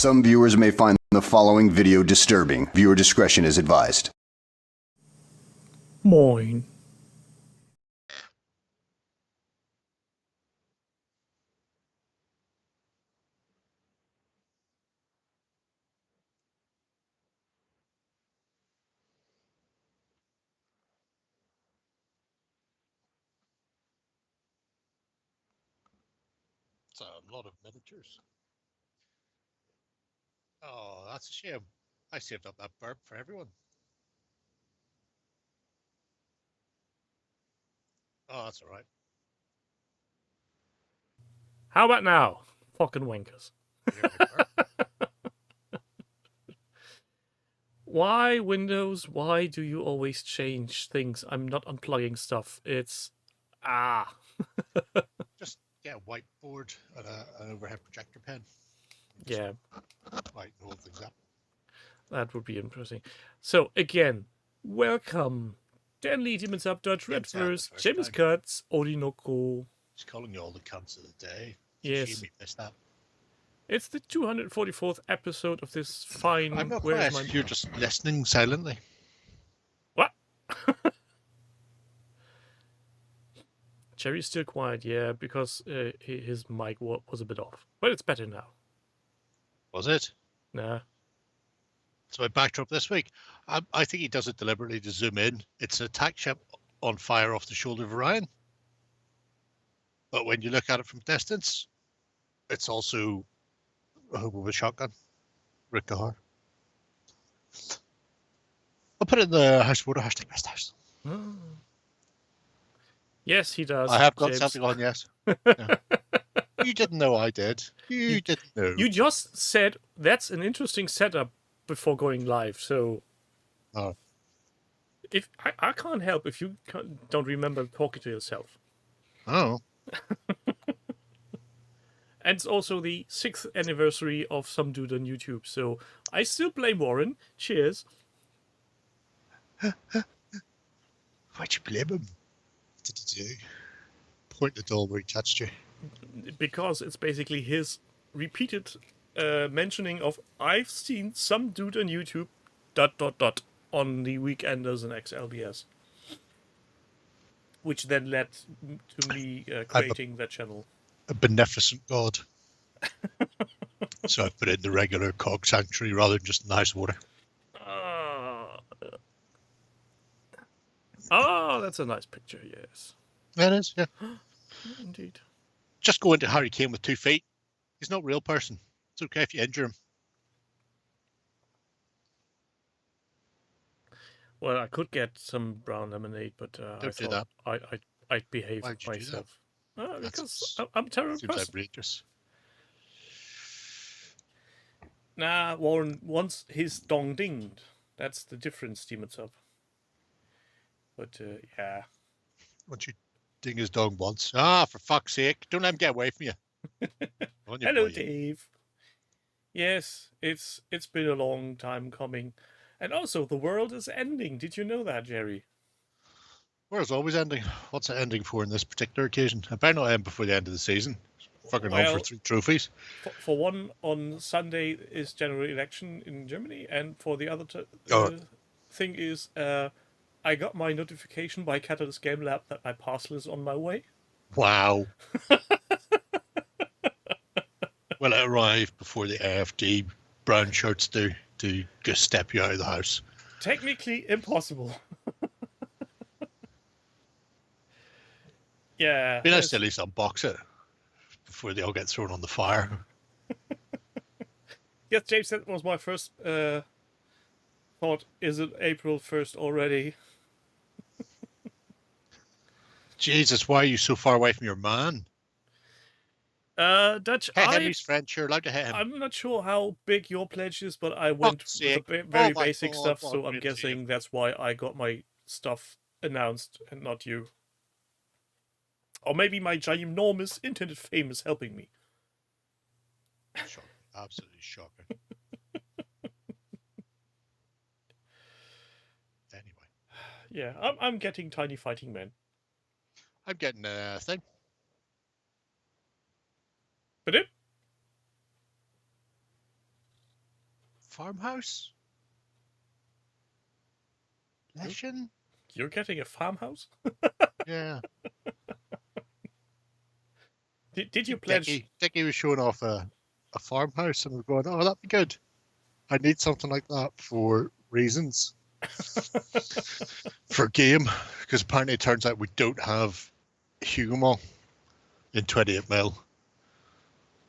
Some viewers may find the following video disturbing. Viewer discretion is advised. Moin. It's a lot of miniatures. Oh, that's a shame. I saved up that burp for everyone. Oh, that's all right. How about now? Fucking wankers. Why, Windows? Why do you always change things? I'm not unplugging stuff. It's... Just get a whiteboard and an overhead projector pen. Yeah. Light hold things up. That would be interesting. So, again, welcome. Denly Demons Up, Dutch Redverse, James Cuts, Odinoko. Just calling you all the cunts of the day. Yes. Shame we missed that. It's the 244th episode of this fine... I'm not quite. You're just listening silently. What? Jerry's still quiet, yeah, because his mic was a bit off. But it's better now. Was it? Nah. So my backdrop this week, I think he does it deliberately to zoom in. It's an attack ship on fire off the shoulder of Orion. But when you look at it from distance, it's also a hobo with a shotgun. Rick Gahar. I'll put it in the house photo hashtag best house. Oh. Yes, he does. I have got James. something on, yes. Yeah. You didn't know I did. You didn't know. You just said that's an interesting setup before going live, so... Oh. If I can't help if you don't remember talking to yourself. Oh. And it's also the 6th anniversary of Some Dude on YouTube, so I still blame Warren. Cheers. Why'd you blame him? What did he do? Point the doll where he touched you. Because it's basically his repeated mentioning of I've seen some dude on YouTube ... on the Weekenders and XLBS. Which then led to me creating that channel. A beneficent god. So I put in the regular cog sanctuary rather than just nice water. That's a nice picture, yes. That is, yeah. Indeed. Just go into Harry Kane with 2 feet. He's not a real person. It's okay if you injure him. Well, I could get some brown lemonade, but I thought I'd behave myself. Because I'm a terrible person. Seems outrageous. Nah, Warren wants his dong dinged. That's the difference, Demons Up. But, yeah. Once you ding his dog once. Ah, for fuck's sake. Don't let him get away from you. Hello, Dave. Yes, it's been a long time coming. And also, the world is ending. Did you know that, Jerry? World's always ending. What's it ending for in this particular occasion? I better not end before the end of the season. Fucking on for 3 trophies. For one, on Sunday is general election in Germany, and for the other thing is, I got my notification by Catalyst Game Lab that my parcel is on my way. Wow. Well, it arrived before the AFD brown shirts do to just step you out of the house. Technically impossible. Yeah. Be nice to at least unbox it before they all get thrown on the fire. Yes, James, that was my first thought. Is it April 1st already? Jesus, why are you so far away from your man? Dutch, hey, Henry's French, you're allowed to hit him. I'm not sure how big your pledge is, but I went with the very basic stuff, so I'm guessing that's why I got my stuff announced and not you. Or maybe my ginormous internet fame is helping me. Shocking. Absolutely shocking. Anyway. Yeah, I'm getting Tiny Fighting Men. I'm getting a thing. But it? farmhouse. Leshen? You're getting a farmhouse? Yeah. Did you pledge? Dickie was showing off a farmhouse, and we're going, oh, that'd be good. I need something like that for reasons. For a game, because apparently it turns out we don't have Hugo in 28mm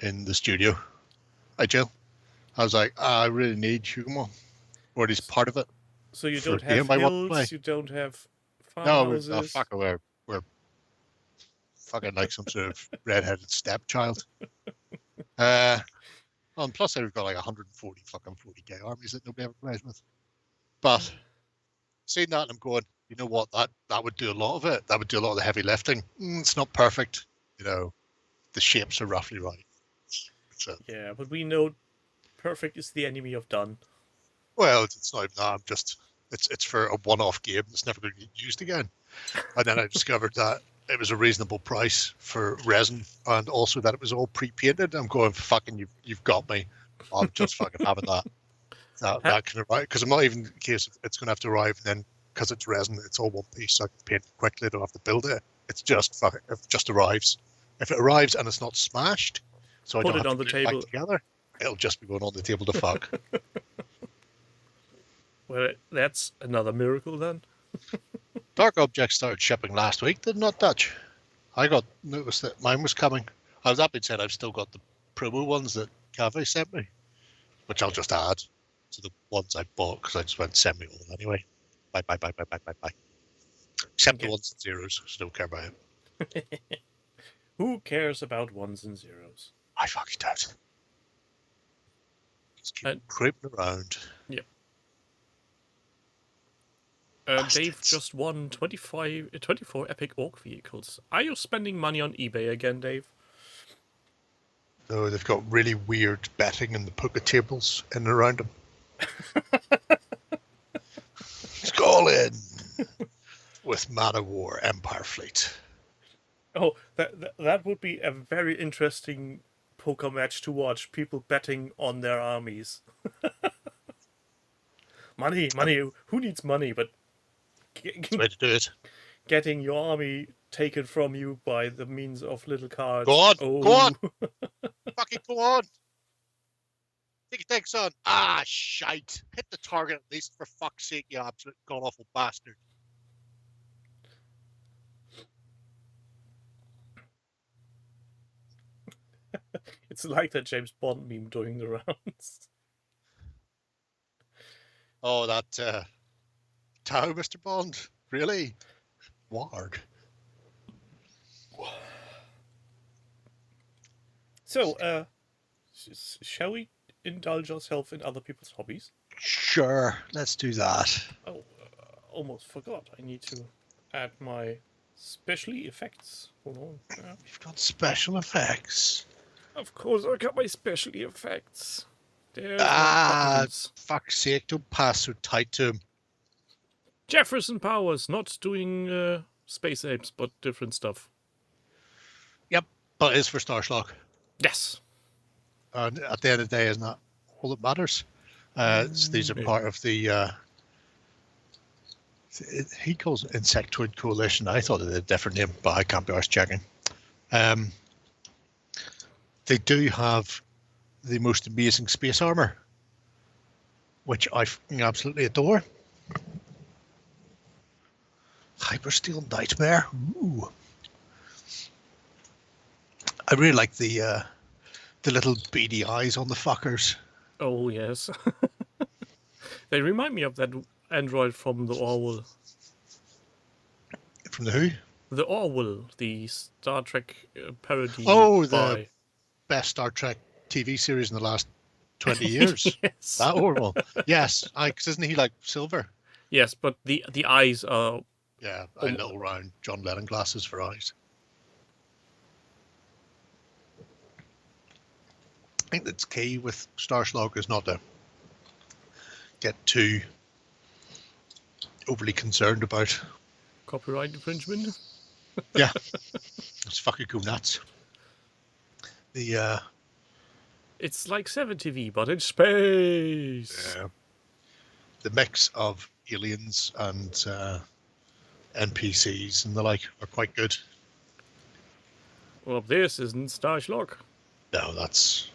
in the studio. Hi, Jill. I was like, I really need Hugo, or at least part of it. So you for don't a game have I want to play. hills, you don't have No, farmhouses. we're fucking like some sort of redheaded stepchild. And plus I've got like 140 fucking 40k armies that nobody ever plays with. But seeing that, I'm going, you know what, that would do a lot of it. That would do a lot of the heavy lifting. It's not perfect, you know. The shapes are roughly right. So, yeah, but we know perfect is the enemy of done. well, it's not even that. I'm just it's for a one-off game that's never going to get used again. And then I discovered that it was a reasonable price for resin, and also that it was all pre-painted. I'm going, fucking, you've got me. I'm just fucking having that. That can arrive, because I'm not even in case it's going to have to arrive, and then because it's resin, it's all one piece, so I can paint it quickly. I don't have to build it. It's just fucking, it just arrives. If it arrives and it's not smashed, so I Put don't it have on to the glue it back table. together, it'll just be going on the table to fuck. Well, that's another miracle then. Dark Objects started shipping last week, did not Dutch? I got noticed that mine was coming. That being said, I've still got the promo ones that Cave sent me, which I'll just add to the ones I bought, because I just went send me all anyway. Bye. Except the ones and zeros, so don't care about it. Who cares about ones and zeros? I fucking don't. Just keep creeping around. Yep. Dave just won 24 epic orc vehicles. Are you spending money on eBay again, Dave? No, they've got really weird betting in the poker tables in and around them. It's all in with Man of War Empire Fleet. Oh, that would be a very interesting poker match to watch. People betting on their armies. Money. Who needs money? But that's the way to do it. Getting your army taken from you by the means of little cards. Go on. Fucking go on. Take your son. Ah, shite. Hit the target at least, for fuck's sake, you absolute god-awful bastard. It's like that James Bond meme doing the rounds. Oh, that Tao, Mr. Bond? Really? Ward. So, shall we indulge ourselves in other people's hobbies? Sure, let's do that. Oh, almost forgot. I need to add my special effects. Hold on. Yeah. You've got special effects. Of course, I got my special effects. There's my buttons. Fuck's sake, don't pass so tight to him. Jefferson Powers, not doing space apes, but different stuff. Yep, but it's for Starschlock. Yes. And at the end of the day, isn't that all that matters? These are part of the... he calls it Insectoid Coalition. I thought it had a different name, but I can't be arsed checking. They do have the most amazing space armor, which I absolutely adore. Hypersteel Nightmare. Ooh. I really like the little beady eyes on the fuckers. Oh, yes. They remind me of that android from the Orwell. From the who? The Orwell, the Star Trek parody. Oh, the best Star Trek TV series in the last 20 years. Yes. That Orwell. Yes, because isn't he like silver? Yes, but the eyes are... Yeah, little round John Lennon glasses for eyes. I think that's key with Starschlock, is not to get too overly concerned about copyright infringement. Yeah, let's fucking go nuts. The It's like 7TV, but in space. Yeah. The mix of aliens and NPCs and the like are quite good. Well, this isn't Starschlock. No, that's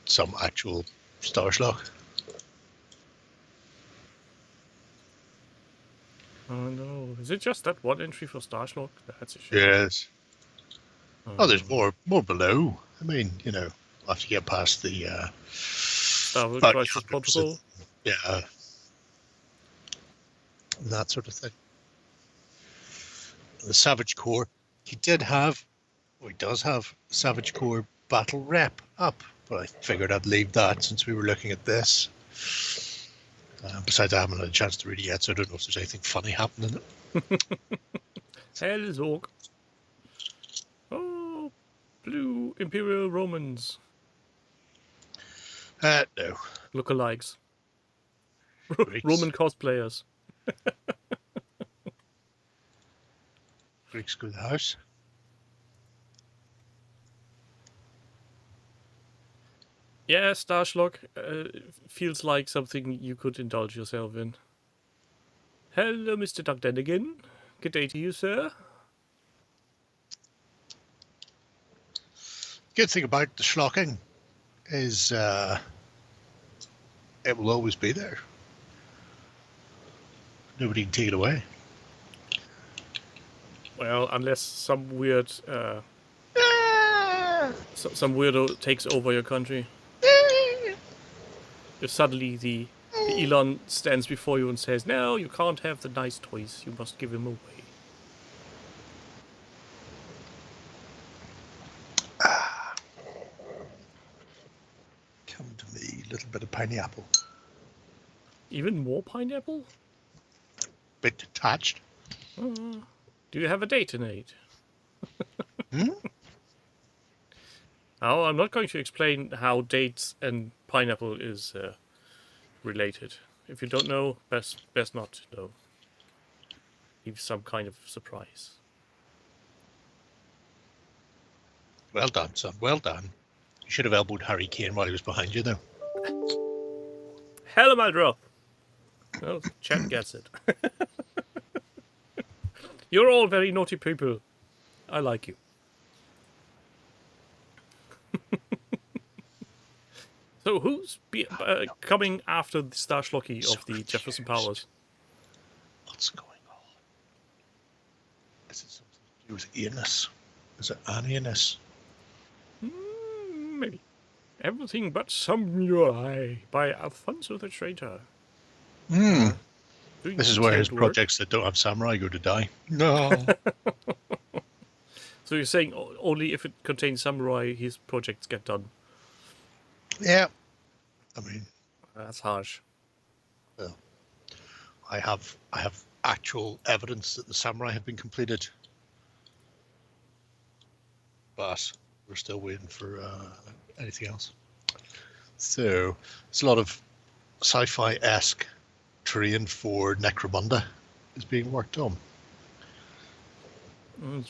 some actual Starschlock. Oh no, is it just that one entry for Starschlock? That's a shame. Yes. Oh, there's more below. I mean, you know, after you get past the Starwood bounty Crisis hunters Protocol. and, yeah, that sort of thing. The Savage Core, he does have Savage Core Battle Rep up, but I figured I'd leave that since we were looking at this. Besides, I haven't had a chance to read it yet, so I don't know if there's anything funny happening in it. Hellzorg. Oh, blue Imperial Romans. No. Lookalikes. Greeks. Roman cosplayers. Greeks go to the house. Yeah, Starschlock feels like something you could indulge yourself in. Hello, Mr. Duck Denigan. Good day to you, sir. Good thing about the schlocking is it will always be there. Nobody can take it away. Well, unless some weird, some weirdo takes over your country. If suddenly the Elon stands before you and says, "No, you can't have the nice toys. You must give them away." Come to me, little bit of pineapple. Even more pineapple? Bit detached. Do you have a date tonight? Oh, I'm not going to explain how dates and pineapple is related. If you don't know, best not to know. Leave some kind of surprise. Well done, son. Well done. You should have elbowed Harry Kane while he was behind you, though. Hello, Maldroth. Well, chat gets it. You're all very naughty people. I like you. So who's coming after the Starschlocky of the Jefferson Powers? What's going on? Is it something to do with Enos? Is it an Enos? Maybe. Everything But Samurai by Alfonso the Traitor. This is where his projects that don't have samurai go to die. No. So you're saying only if it contains samurai his projects get done? Yeah. I mean, that's harsh. Well, I have actual evidence that the samurai have been completed, but we're still waiting for anything else. So it's a lot of sci-fi-esque terrain for Necromunda is being worked on.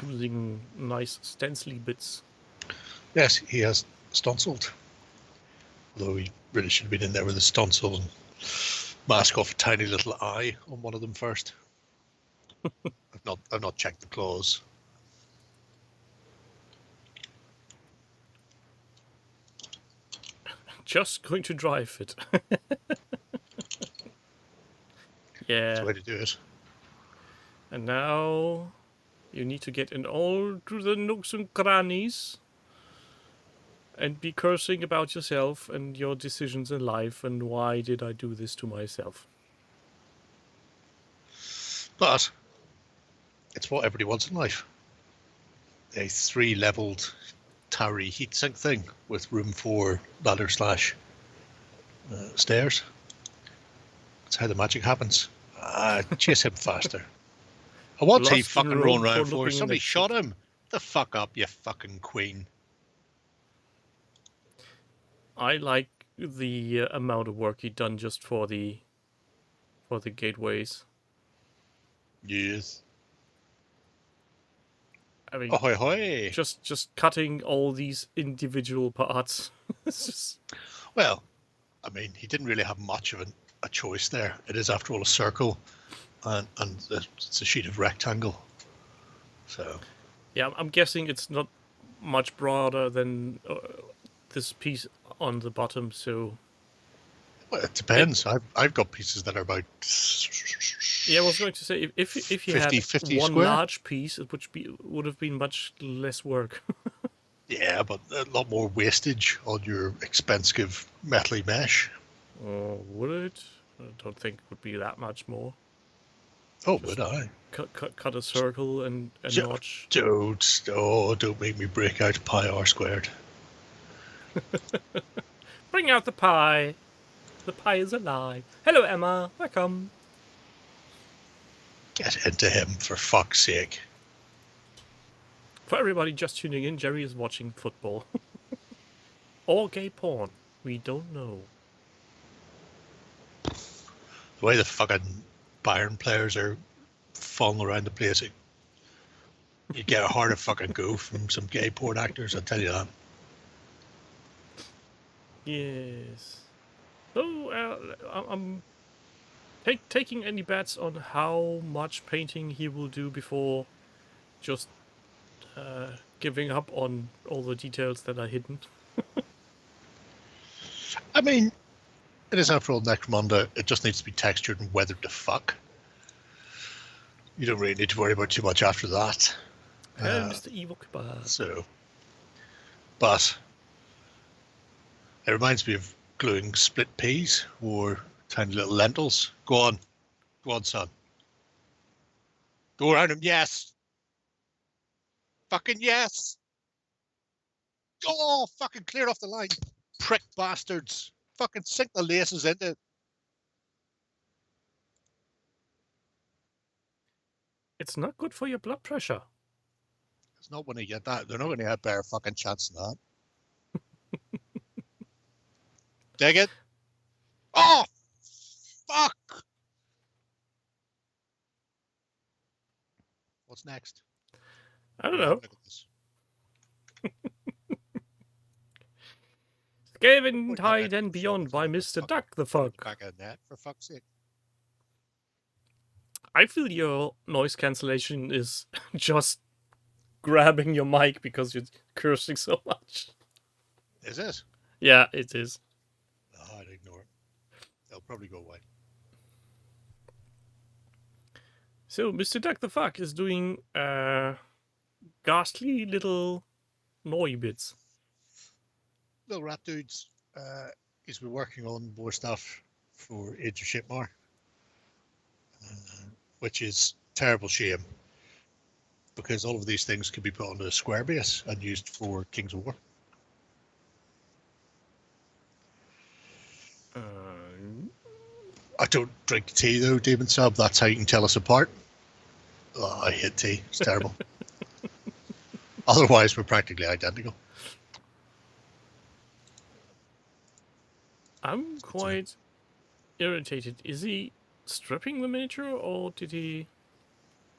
Using nice stencily bits. Yes, he has stonsoled. Although he really should have been in there with a stencil and mask off a tiny little eye on one of them first. I've not checked the claws. Just going to drive it. Yeah. That's the way to do it. And now you need to get in all to the nooks and crannies and be cursing about yourself and your decisions in life and why did I do this to myself. But it's what everybody wants in life. A 3-leveled towery heatsink thing with room for ladder / stairs. That's how the magic happens. Chase him faster. What's he fucking rolling around for? Somebody shot him. The fuck up, you fucking queen. I like the amount of work he'd done just for the gateways. Yes. I mean, ahoy, hoy. Just cutting all these individual parts It's just... Well, I mean, he didn't really have much of a choice there. It is, after all, a circle, and it's a sheet of rectangle. So, yeah, I'm guessing it's not much broader than this piece on the bottom. So, well, it depends. I've got pieces that are about. Yeah, I was going to say if you 50 had one square? large piece, it would have been much less work. Yeah, but a lot more wastage on your expensive metally mesh. Would it? I don't think it would be that much more. Oh, Just would I? Cut a circle and a notch. Don't make me break out pi r squared. Bring out the pie. The pie is alive. Hello, Emma. Welcome. Get into him, for fuck's sake. For everybody just tuning in, Jerry is watching football. Or gay porn. We don't know. The way the fucking Bayern players are falling around the place, you get a harder fucking go from some gay porn actors, I'll tell you that. Yes. So, I'm taking any bets on how much painting he will do before just giving up on all the details that are hidden. I mean, it is, after all, Necromunda. It just needs to be textured and weathered to fuck. You don't really need to worry about too much after that. Mr. Evil Kebab. So, but it reminds me of gluing split peas or tiny little lentils. Go on, son. Go around him, yes. Fucking yes. Oh, fucking clear off the line, prick bastards. Fucking sink the laces into it. It's not good for your blood pressure. It's not when you get that. They're not going to have a better fucking chance than that. Dig it. Oh, fuck. What's next? I don't know. Look at this. Skaven Tide and Beyond by Mr. Duck the Fuck. Back of net, for fuck's sake. I feel your noise cancellation is just grabbing your mic because you're cursing so much. Is it? Yeah, it is. No, I'd ignore it. They'll probably go away. So, Mr. Duck the Fuck is doing ghastly little noy bits. Little rat dudes. He's been working on more stuff for Age of Shipmar, which is terrible shame, because all of these things can be put onto a square base and used for Kings of War. I don't drink tea though, Demon Sub. That's how you can tell us apart. Oh, I hate tea. It's terrible. Otherwise, we're practically identical. I'm quite irritated. Is he stripping the miniature, or did he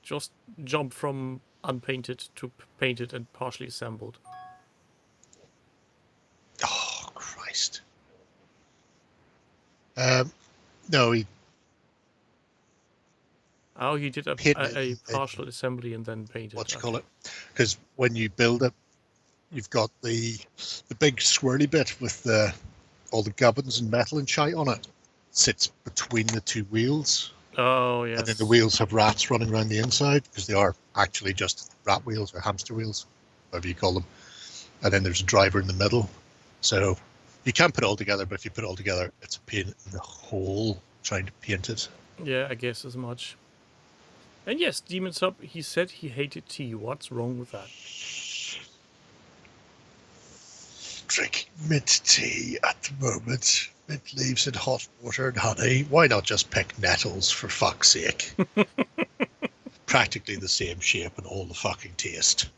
just jump from unpainted to painted and partially assembled? Oh, Christ. No, he... Oh, he did a partial assembly and then painted. What you call it? Because when you build it, you've got the big swirly bit with all the gubbins and metal and shite on it. Sits between the two wheels. Oh, yes. And then the wheels have rats running around the inside, because they are actually just rat wheels or hamster wheels, whatever you call them. And then there's a driver in the middle. So you can put it all together, but if you put it all together, it's a pain in the hole trying to paint it. Yeah, I guess as much. And yes, Demon Sub, he said he hated tea. What's wrong with that? Drink mint tea at the moment. Mint leaves and hot water and honey. Why not just pick nettles, for fuck's sake? Practically the same shape and all the fucking taste.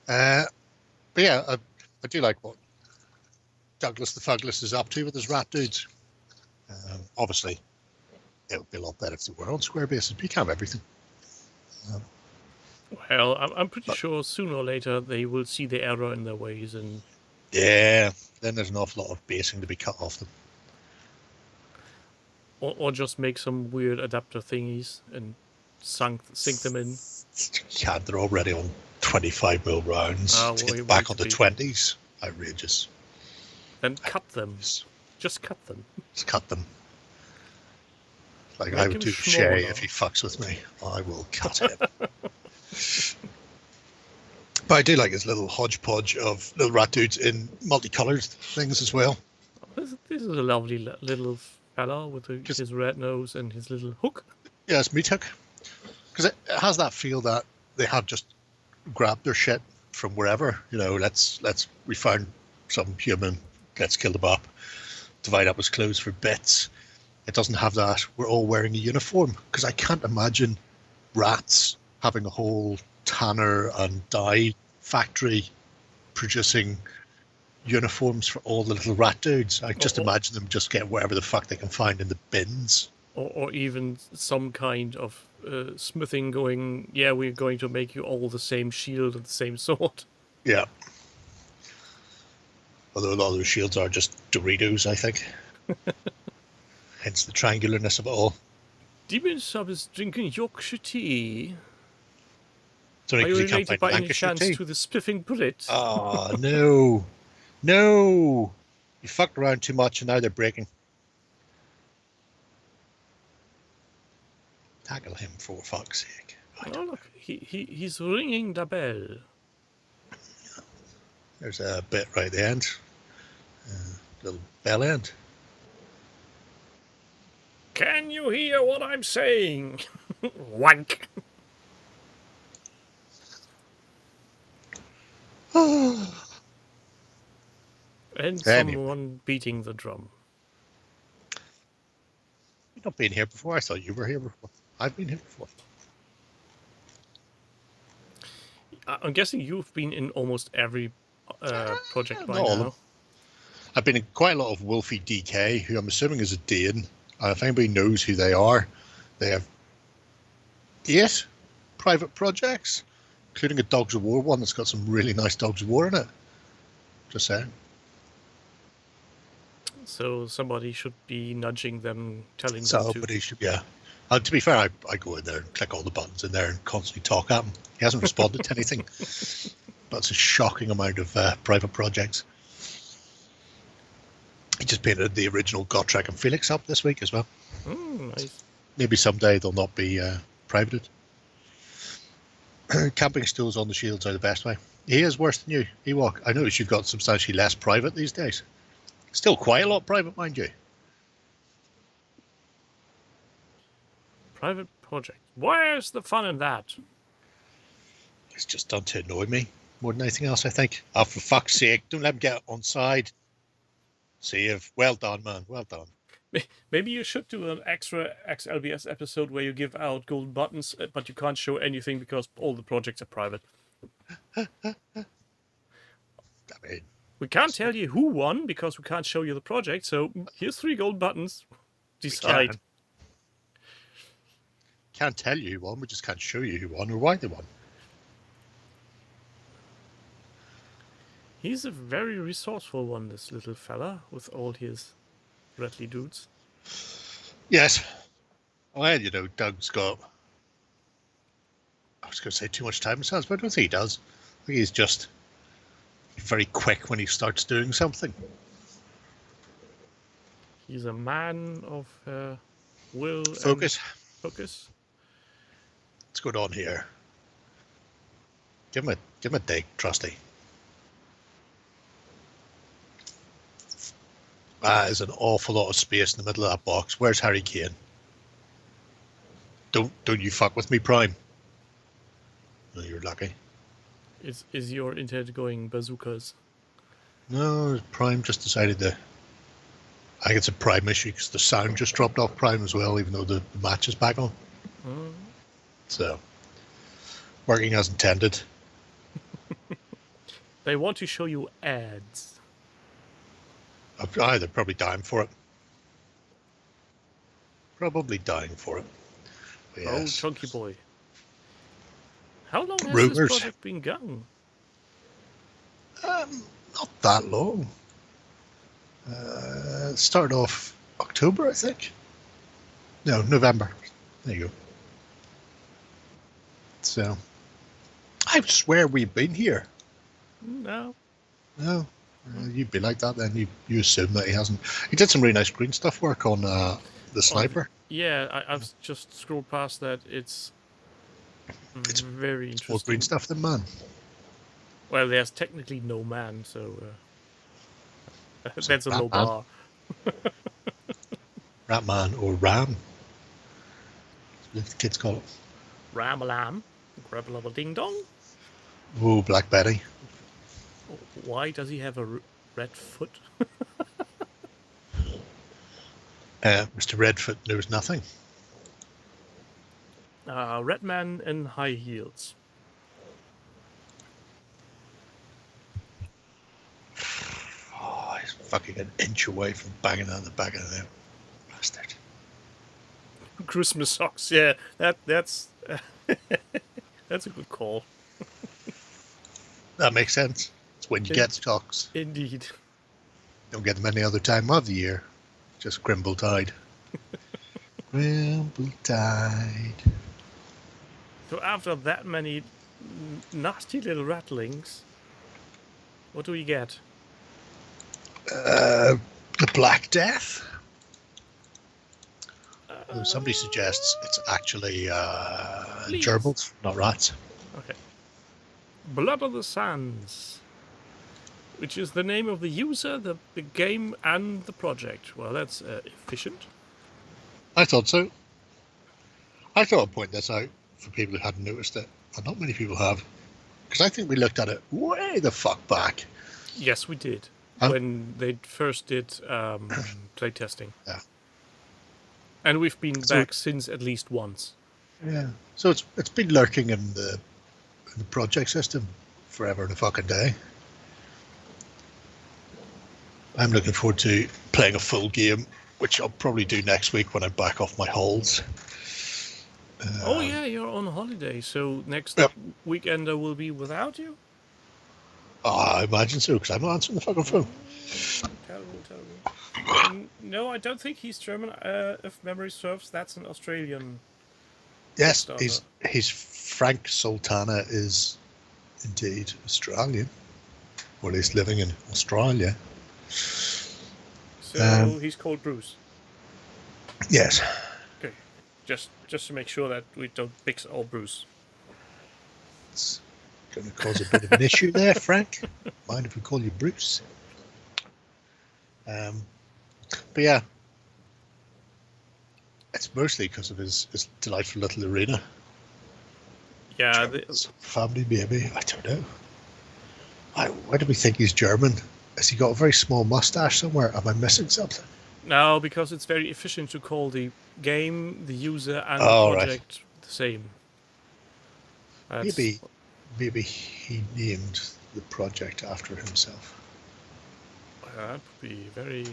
But yeah, I do like what Douglas the Fugless is up to with his rat dudes. Obviously, it would be a lot better if they were on square bases, but you can't have everything. Well, I'm pretty sure sooner or later they will see the error in their ways and Yeah, then there's an awful lot of basing to be cut off them. Or just make some weird adapter thingies and sink them in. Yeah, they're already on 25mm rounds. To get back on the 20s, outrageous. Then cut them. Just cut them. Just cut them. Like I would do Shay if he fucks with me. I will cut him. But I do like his little hodgepodge of little rat dudes in multicolored things as well. This is a lovely little fella with his red nose and his little hook. Yeah, it's meat hook. Because it has that feel that they have just grabbed their shit from wherever. You know, we found some human, let's kill them up, divide up his clothes for bits. It doesn't have that we're all wearing a uniform, because I can't imagine rats having a whole tanner and dye factory producing uniforms for all the little rat dudes. I just imagine them just getting whatever the fuck they can find in the bins. Or even some kind of smithing going, yeah, we're going to make you all the same shield and the same sword. Yeah. Although a lot of those shields are just Doritos, I think. Hence the triangularness of it all. Demon Sub is drinking Yorkshire tea. Are you related by any chance to the spiffing Brit? Oh, no. No! You fucked around too much and now they're breaking. Tackle him for fuck's sake. Right. Oh, look, he's ringing the bell. There's a bit right at the end. Little bell end. Can you hear what I'm saying? Wank. And someone beating the drum. You've not been here before. I thought you were here before. I've been here before. I'm guessing you've been in almost every project by now. I've been in quite a lot of Wolfie DK, who I'm assuming is a Dane. If anybody knows who they are, they have 8 private projects, including a Dogs of War one that's got some really nice Dogs of War in it. Just saying. So somebody should be nudging them, telling them to. Somebody should, yeah. To be fair, I go in there and click all the buttons in there and constantly talk at him. He hasn't responded to anything. But it's a shocking amount of private projects. He just painted the original Gotrek and Felix up this week as well. Nice. Maybe someday they'll not be privated. Camping stools on the shields are the best way. He is worse than you, Ewok. I notice you've got substantially less private these days. Still quite a lot private, mind you. Private project. Where's the fun in that? It's just done to annoy me more than anything else, I think. Oh, for fuck's sake, don't let him get on side. Save. Well done, man. Well done. Maybe you should do an extra XLBS episode where you give out gold buttons, but you can't show anything because all the projects are private. I mean, we can't tell you who won because we can't show you the project, so here's 3 gold buttons. Decide. Can't tell you who won, we just can't show you who won or why they won. He's a very resourceful one, this little fella, with all his Bradley dudes. Yes. Well, you know, Doug's got, I was going to say too much time in his hands, but I don't think he does. I think he's just very quick when he starts doing something. He's a man of will focus. And focus. What's going on here? Give him a dig, Trusty. There's an awful lot of space in the middle of that box. Where's Harry Kane? Don't you fuck with me, Prime. No, you're lucky. Is your internet going bazookas? No, Prime just decided to. I think it's a Prime issue because the sound just dropped off Prime as well, even though the match is back on. So, working as intended. They want to show you ads. They're probably dying for it. Probably dying for it. Yes. Oh, Chunky Boy. How long has Rumors. this project been going? Not that long. Started off October, I think. No, November. There you go. So, I swear we've been here. No. No. You'd be like that then. You assume that he hasn't. He did some really nice green stuff work on the sniper. Yeah, I've just scrolled past that. It's very interesting. More green stuff than man. Well, there's technically no man, so that's a low bar. Ratman or Ram. That's what the kids call it. Ram-a-lam. Grub-a-lubba-ding-dong. Ooh, Black Betty. Why does he have a red foot? Mr. Redfoot knows nothing. Red man in high heels. Oh, he's fucking an inch away from banging on the back of them. Bastard. Christmas socks, yeah. That's that's a good call. That makes sense. It's when you get socks. Indeed. Don't get them any other time of the year. Just Grimble Tide. Grimble Tide. So after that many nasty little rattlings, what do we get? The Black Death. Somebody suggests it's actually gerbils, not rats. Okay. Blood of the Sands, which is the name of the user, the game, and the project. Well, that's efficient. I thought so. I thought I'd point this out for people who hadn't noticed it, and not many people have, because I think we looked at it way the fuck back. Yes, we did. When they first did playtesting. Yeah. And we've been back since at least once. Yeah. So it's been lurking in the project system forever and a fucking day. I'm looking forward to playing a full game, which I'll probably do next week when I back off my halls. Oh yeah, you're on holiday, so next weekend I will be without you? I imagine so, because I'm not answering the fucking phone. Terrible. No, I don't think he's German. If memory serves, that's an Australian. Yes, he's Frank Sultana is indeed Australian, or at least living in Australia. So he's called Bruce. Yes. Okay, just to make sure that we don't mix all Bruce. It's going to cause a bit of an issue there, Frank. Mind if we call you Bruce? But yeah, it's mostly because of his delightful little arena. Yeah, family maybe. I don't know. Why do we think he's German? Has he got a very small mustache somewhere? Am I missing something? No, because it's very efficient to call the game, the user, and the project the same. Maybe he named the project after himself. That would be very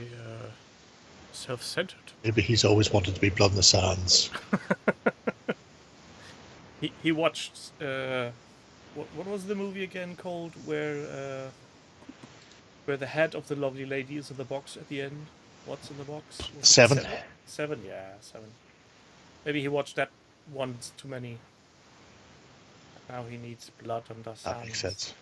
self-centered. Maybe he's always wanted to be Blood in the Sands. He watched what was the movie again called where the head of the lovely lady is in the box at the end? What's in the box? Seven. Seven, yeah, 7. Maybe he watched that once too many. Now he needs Blood on the Sands. That makes sense.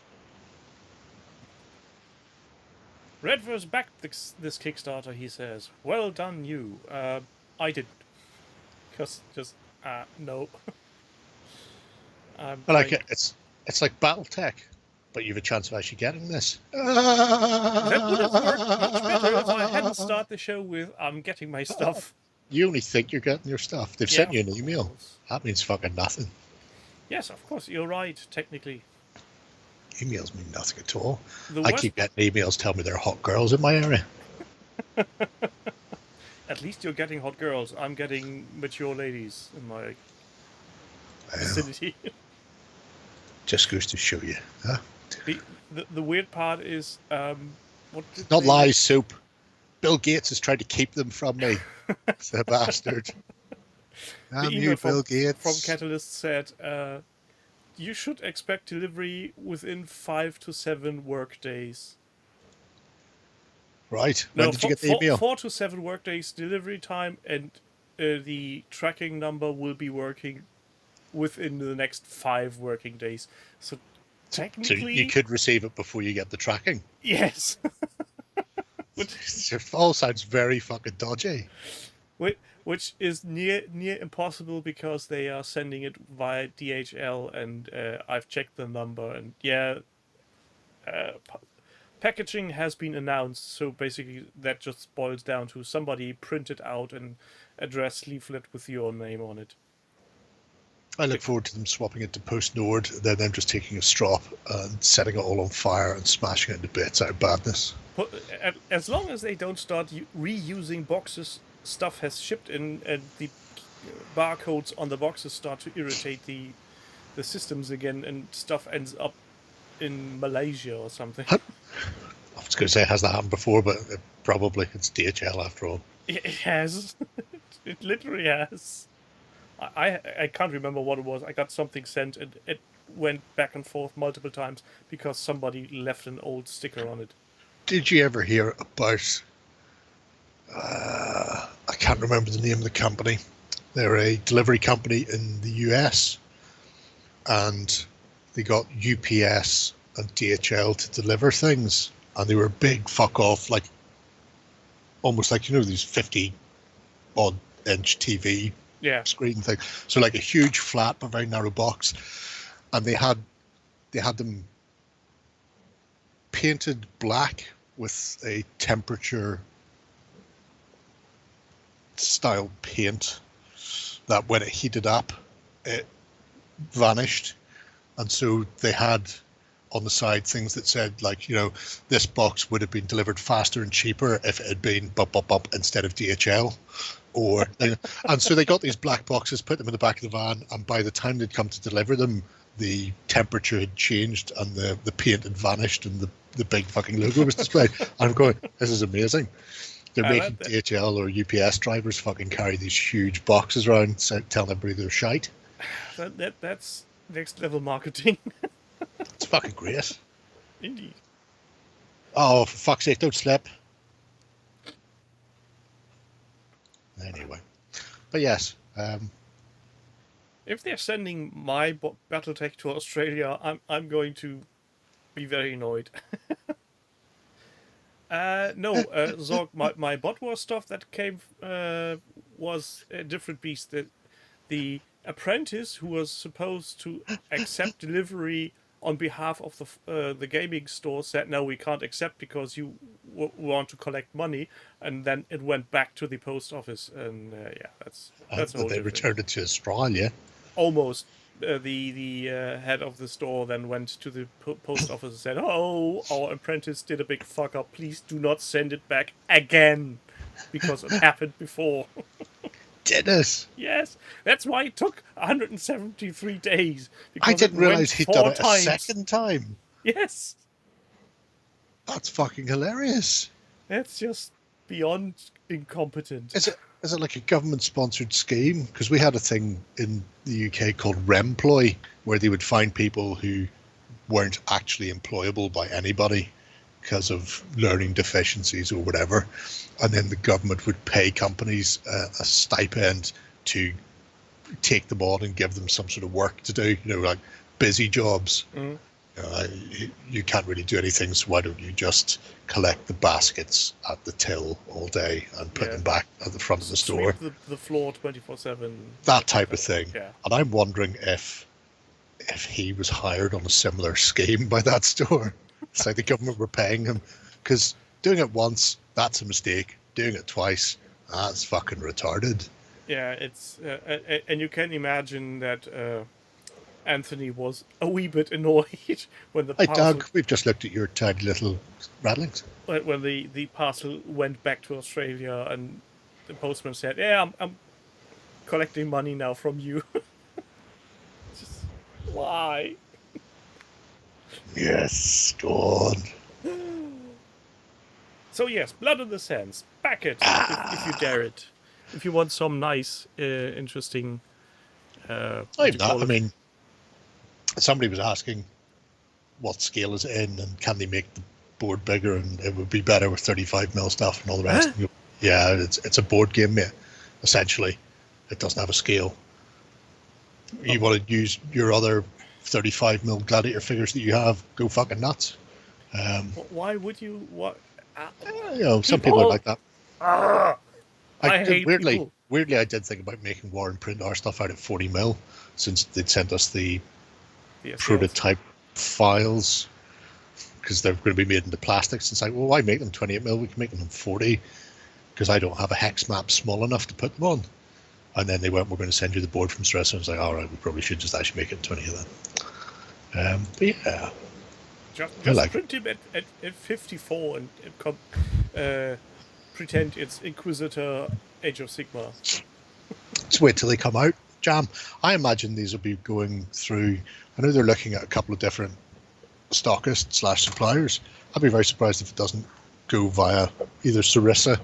Redverse backed this Kickstarter, he says. Well done, you. I didn't. Because no. I like it. It's like BattleTech, but you have a chance of actually getting this. That would have worked much better if I hadn't started the show with I'm getting my stuff. You only think you're getting your stuff. They've sent you an email. That means fucking nothing. Yes, of course, you're right, technically. Emails mean nothing at all. I keep getting emails telling me there are hot girls in my area. At least you're getting hot girls. I'm getting mature ladies in my vicinity. Just goes to show you. Huh? The weird part is... not lies, Soup. Bill Gates is trying to keep them from me. The bastard. The email Bill Gates. From Catalyst said... you should expect delivery within 5 to 7 work days. Right. No, When did you get the email? 4 to 7 workdays delivery time, and the tracking number will be working within the next 5 working days. So So technically, you could receive it before you get the tracking. yes. It all sounds very fucking dodgy. Which is near impossible because they are sending it via DHL, and I've checked the number, and packaging has been announced. So basically, that just boils down to somebody printed out an address leaflet with your name on it. I look forward to them swapping it to Post Nord, then them just taking a strop and setting it all on fire and smashing it into bits out of badness. As long as they don't start reusing boxes stuff has shipped in, and the barcodes on the boxes start to irritate the systems again, and stuff ends up in Malaysia or something. I was going to say, has that happened before? But probably it's DHL after all. It has. It literally has. I can't remember what it was. I got something sent, and it went back and forth multiple times because somebody left an old sticker on it. Did you ever hear about... I can't remember the name of the company. They're a delivery company in the US, and they got UPS and DHL to deliver things, and they were big fuck off, like almost like, you know, these 50 odd inch TV screen thing. So like a huge flat but very narrow box, and they had them painted black with a temperature style paint that when it heated up it vanished. And so they had on the side things that said, like, you know, this box would have been delivered faster and cheaper if it had been bump instead of DHL. Or and so they got these black boxes, put them in the back of the van, and by the time they'd come to deliver them, the temperature had changed and the paint had vanished and the big fucking logo was displayed. I'm going, this is amazing. They're making DHL or UPS drivers fucking carry these huge boxes around, telling everybody they're shite. That's next level marketing. It's fucking great. Indeed. Oh, for fuck's sake, don't slip. Anyway, but yes. If they're sending my BattleTech to Australia, I'm going to be very annoyed. No, Zorg, my bot war stuff that came was a different beast. The apprentice who was supposed to accept delivery on behalf of the gaming store said, no, we can't accept because you want to collect money, and then it went back to the post office, and that's a whole they returned it to Australia. Almost. The head of the store then went to the post office and said, oh, our apprentice did a big fuck up, please do not send it back again, because it happened before. Did it? Yes, that's why it took 173 days. I didn't realise he'd done it a second time. Yes. That's fucking hilarious. That's just beyond incompetent. Is it like a government-sponsored scheme? Because we had a thing in the UK called Remploy, where they would find people who weren't actually employable by anybody because of learning deficiencies or whatever, and then the government would pay companies a stipend to take them on and give them some sort of work to do, you know, like busy jobs. Mm. You can't really do anything, so why don't you just collect the baskets at the till all day and put them back at the front of the store? Sweep the floor 24/7. That type of thing. Yeah. And I'm wondering if he was hired on a similar scheme by that store. It's like the government were paying him, because doing it once, that's a mistake. Doing it twice, that's fucking retarded. Yeah, it's and you can imagine that Anthony was a wee bit annoyed when the parcel... Hey Doug, we've just looked at your tiny little rattlings. When the parcel went back to Australia and the postman said, yeah, I'm collecting money now from you. Just, why? Yes, go on. So yes, Blood on the Sands. Back it, if you dare it. If you want some nice, interesting... I mean... Somebody was asking what scale is it in and can they make board bigger and it would be better with 35mm stuff and all the rest. Yeah, it's a board game, mate. Essentially, it doesn't have a scale. You want to use your other 35mm Gladiator figures that you have? Go fucking nuts. Why would you? What? Some people are like that. I hate people. Weirdly, I did think about making War and print our stuff out at 40mm, since they'd sent us the prototype files, because they're going to be made into plastics. It's like, well, why make them 28mm? We can make them in 40, because I don't have a hex map small enough to put them on. And then they went, we're going to send you the board from Stress. And I was like, all right, we probably should just actually make it in 20 of them. But yeah. Just print him at 54 and pretend it's Inquisitor Age of Sigmar. Just wait till they come out. Jam. I imagine these will be going through. I know they're looking at a couple of different stockists/suppliers. I'd be very surprised if it doesn't go via either Sarissa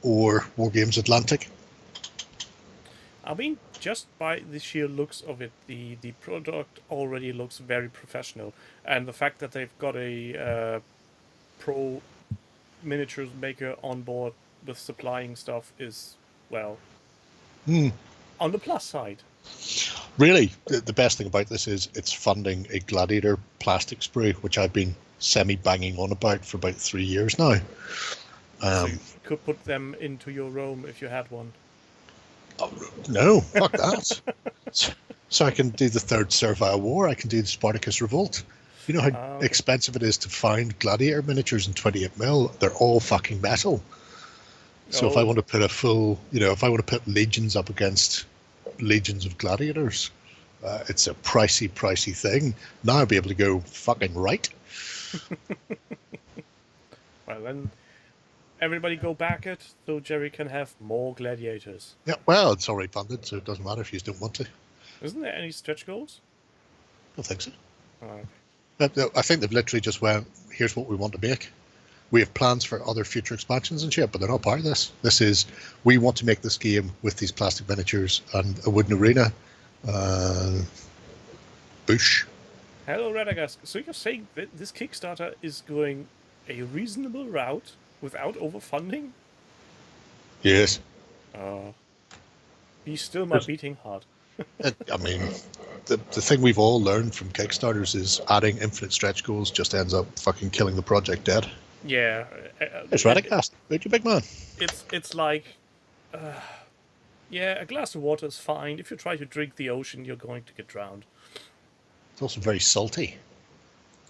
or Wargames Atlantic. I mean, just by the sheer looks of it, the product already looks very professional, and the fact that they've got a pro miniatures maker on board with supplying stuff is, well, on the plus side. Really, the best thing about this is it's funding a Gladiator plastic sprue, which I've been semi-banging on about for about 3 years now. So you could put them into your Rome if you had one. Oh, no, fuck that. So I can do the Third Servile War, I can do the Spartacus Revolt. You know how expensive it is to find Gladiator miniatures in 28mm? They're all fucking metal. So if I want to put a full, if I want to put legions up against legions of Gladiators, it's a pricey thing. Now I'll be able to go fucking right. Well, then everybody go back it so Jerry can have more Gladiators. Yeah, well, it's already funded, so it doesn't matter if you don't want to. Isn't there any stretch goals? I don't think so. Okay. I think they've literally just went, here's what we want to make. We have plans for other future expansions and shit, but they're not part of this. This is, we want to make this game with these plastic miniatures and a wooden arena. Bush. Hello, Radagast. So you're saying that this Kickstarter is going a reasonable route without overfunding? Yes. He's still my beating heart. I mean, the thing we've all learned from Kickstarters is adding infinite stretch goals just ends up fucking killing the project dead. Yeah. It's Radicast. Where's your big man? It's like, a glass of water is fine. If you try to drink the ocean, you're going to get drowned. It's also very salty.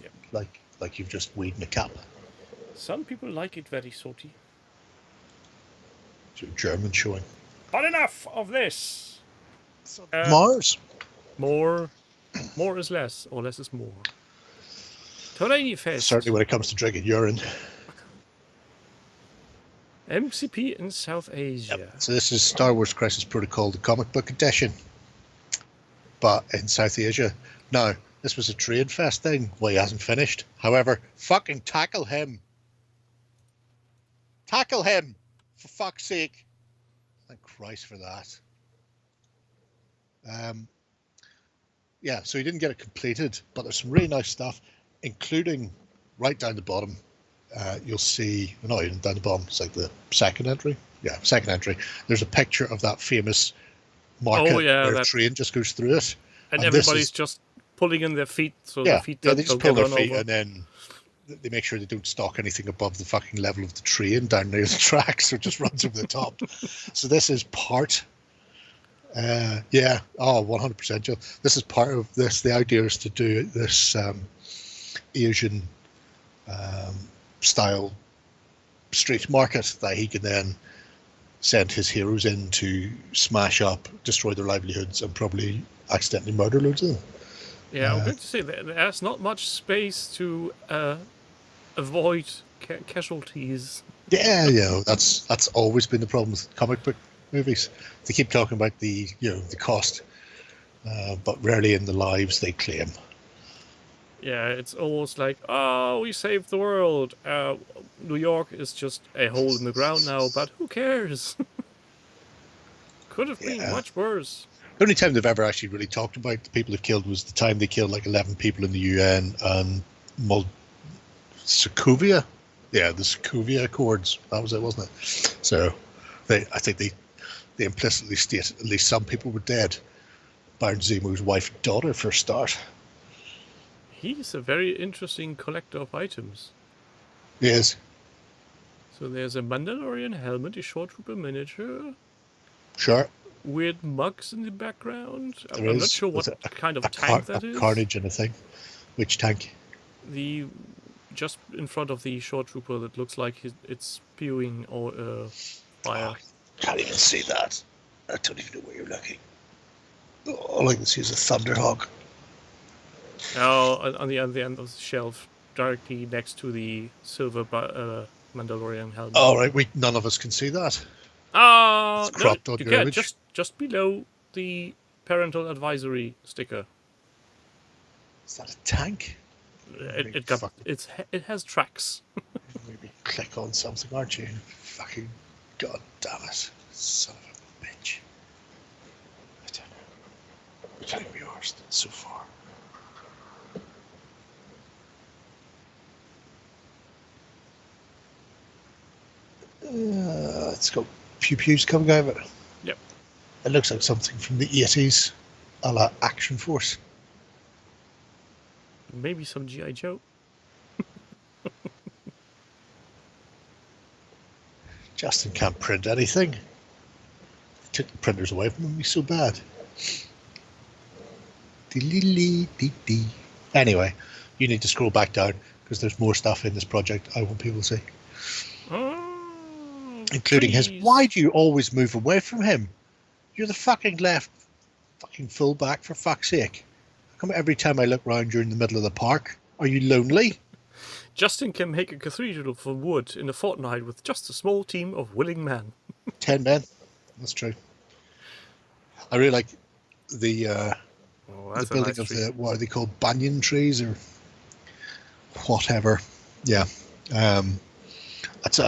Yeah. Like you've just weed in a cup. Some people like it very salty. It's German showing. But enough of this. Mars. More is less, or less is more. Terrain Fest. Certainly when it comes to drinking urine. MCP in South Asia. Yep. So this is Star Wars Crisis Protocol, the comic book edition. But in South Asia. Now, this was a trade fest thing. Well, he hasn't finished. However, fucking tackle him. Tackle him! For fuck's sake. Thank Christ for that. So he didn't get it completed, but there's some really nice stuff, including right down the bottom. You'll see, no, down the bottom, it's like the second entry. Yeah, second entry. There's a picture of that famous market where a train just goes through it. And everybody's just pulling in their feet, so their feet they just pull their feet over. And then they make sure they don't stock anything above the fucking level of the train down near the tracks, so it just runs over the top. So this is part... 100%, Joe. This is part of this. The idea is to do this Asian style street market that he can then send his heroes in to smash up, destroy their livelihoods, and probably accidentally murder loads of them. Yeah, I'm going to say that there's not much space to avoid casualties. Yeah, that's always been the problem with comic book movies. They keep talking about the cost, but rarely in the lives they claim. Yeah, it's almost like, we saved the world. New York is just a hole in the ground now, but who cares? Could have been much worse. The only time they've ever actually really talked about the people they've killed was the time they killed like 11 people in the UN and Sokovia. Yeah, the Sokovia Accords. That was it, wasn't it? So, I think they implicitly state at least some people were dead. Baron Zemo's wife and daughter, for a start. He's a very interesting collector of items. Yes. So there's a Mandalorian helmet, a short trooper miniature. Sure. Weird mugs in the background. I'm There not is. sure what kind of tank that is. Carnage and a thing. Which tank? The just in front of the short trooper that looks like it's spewing or fire. Oh, can't even see that. I don't even know where you're looking. All I can see is a Thunderhawk. Oh, on the other end of the shelf, directly next to the silver Mandalorian helmet. Oh, right. None of us can see that. Ah, It's cropped on your image. Just below the parental advisory sticker. Is that a tank? It has tracks. Maybe click on something, aren't you? Fucking god damn it. Son of a bitch. I don't know. I can't even be arsed so far. It's got pew pews coming out of it. Yep. It looks like something from the 80s, a la Action Force. Maybe some G.I. Joe. Justin can't print anything. They took the printers away from him. He's so bad. Anyway, you need to scroll back down because there's more stuff in this project I want people to see. Including his. Why do you always move away from him? You're the fucking left fucking fullback, for fuck's sake. How come every time I look round you're in the middle of the park? Are you lonely? Justin can make a cathedral from wood in a fortnight with just a small team of willing men. 10 men. That's true. I really like the building of the, what are they called, banyan trees or whatever. Yeah. I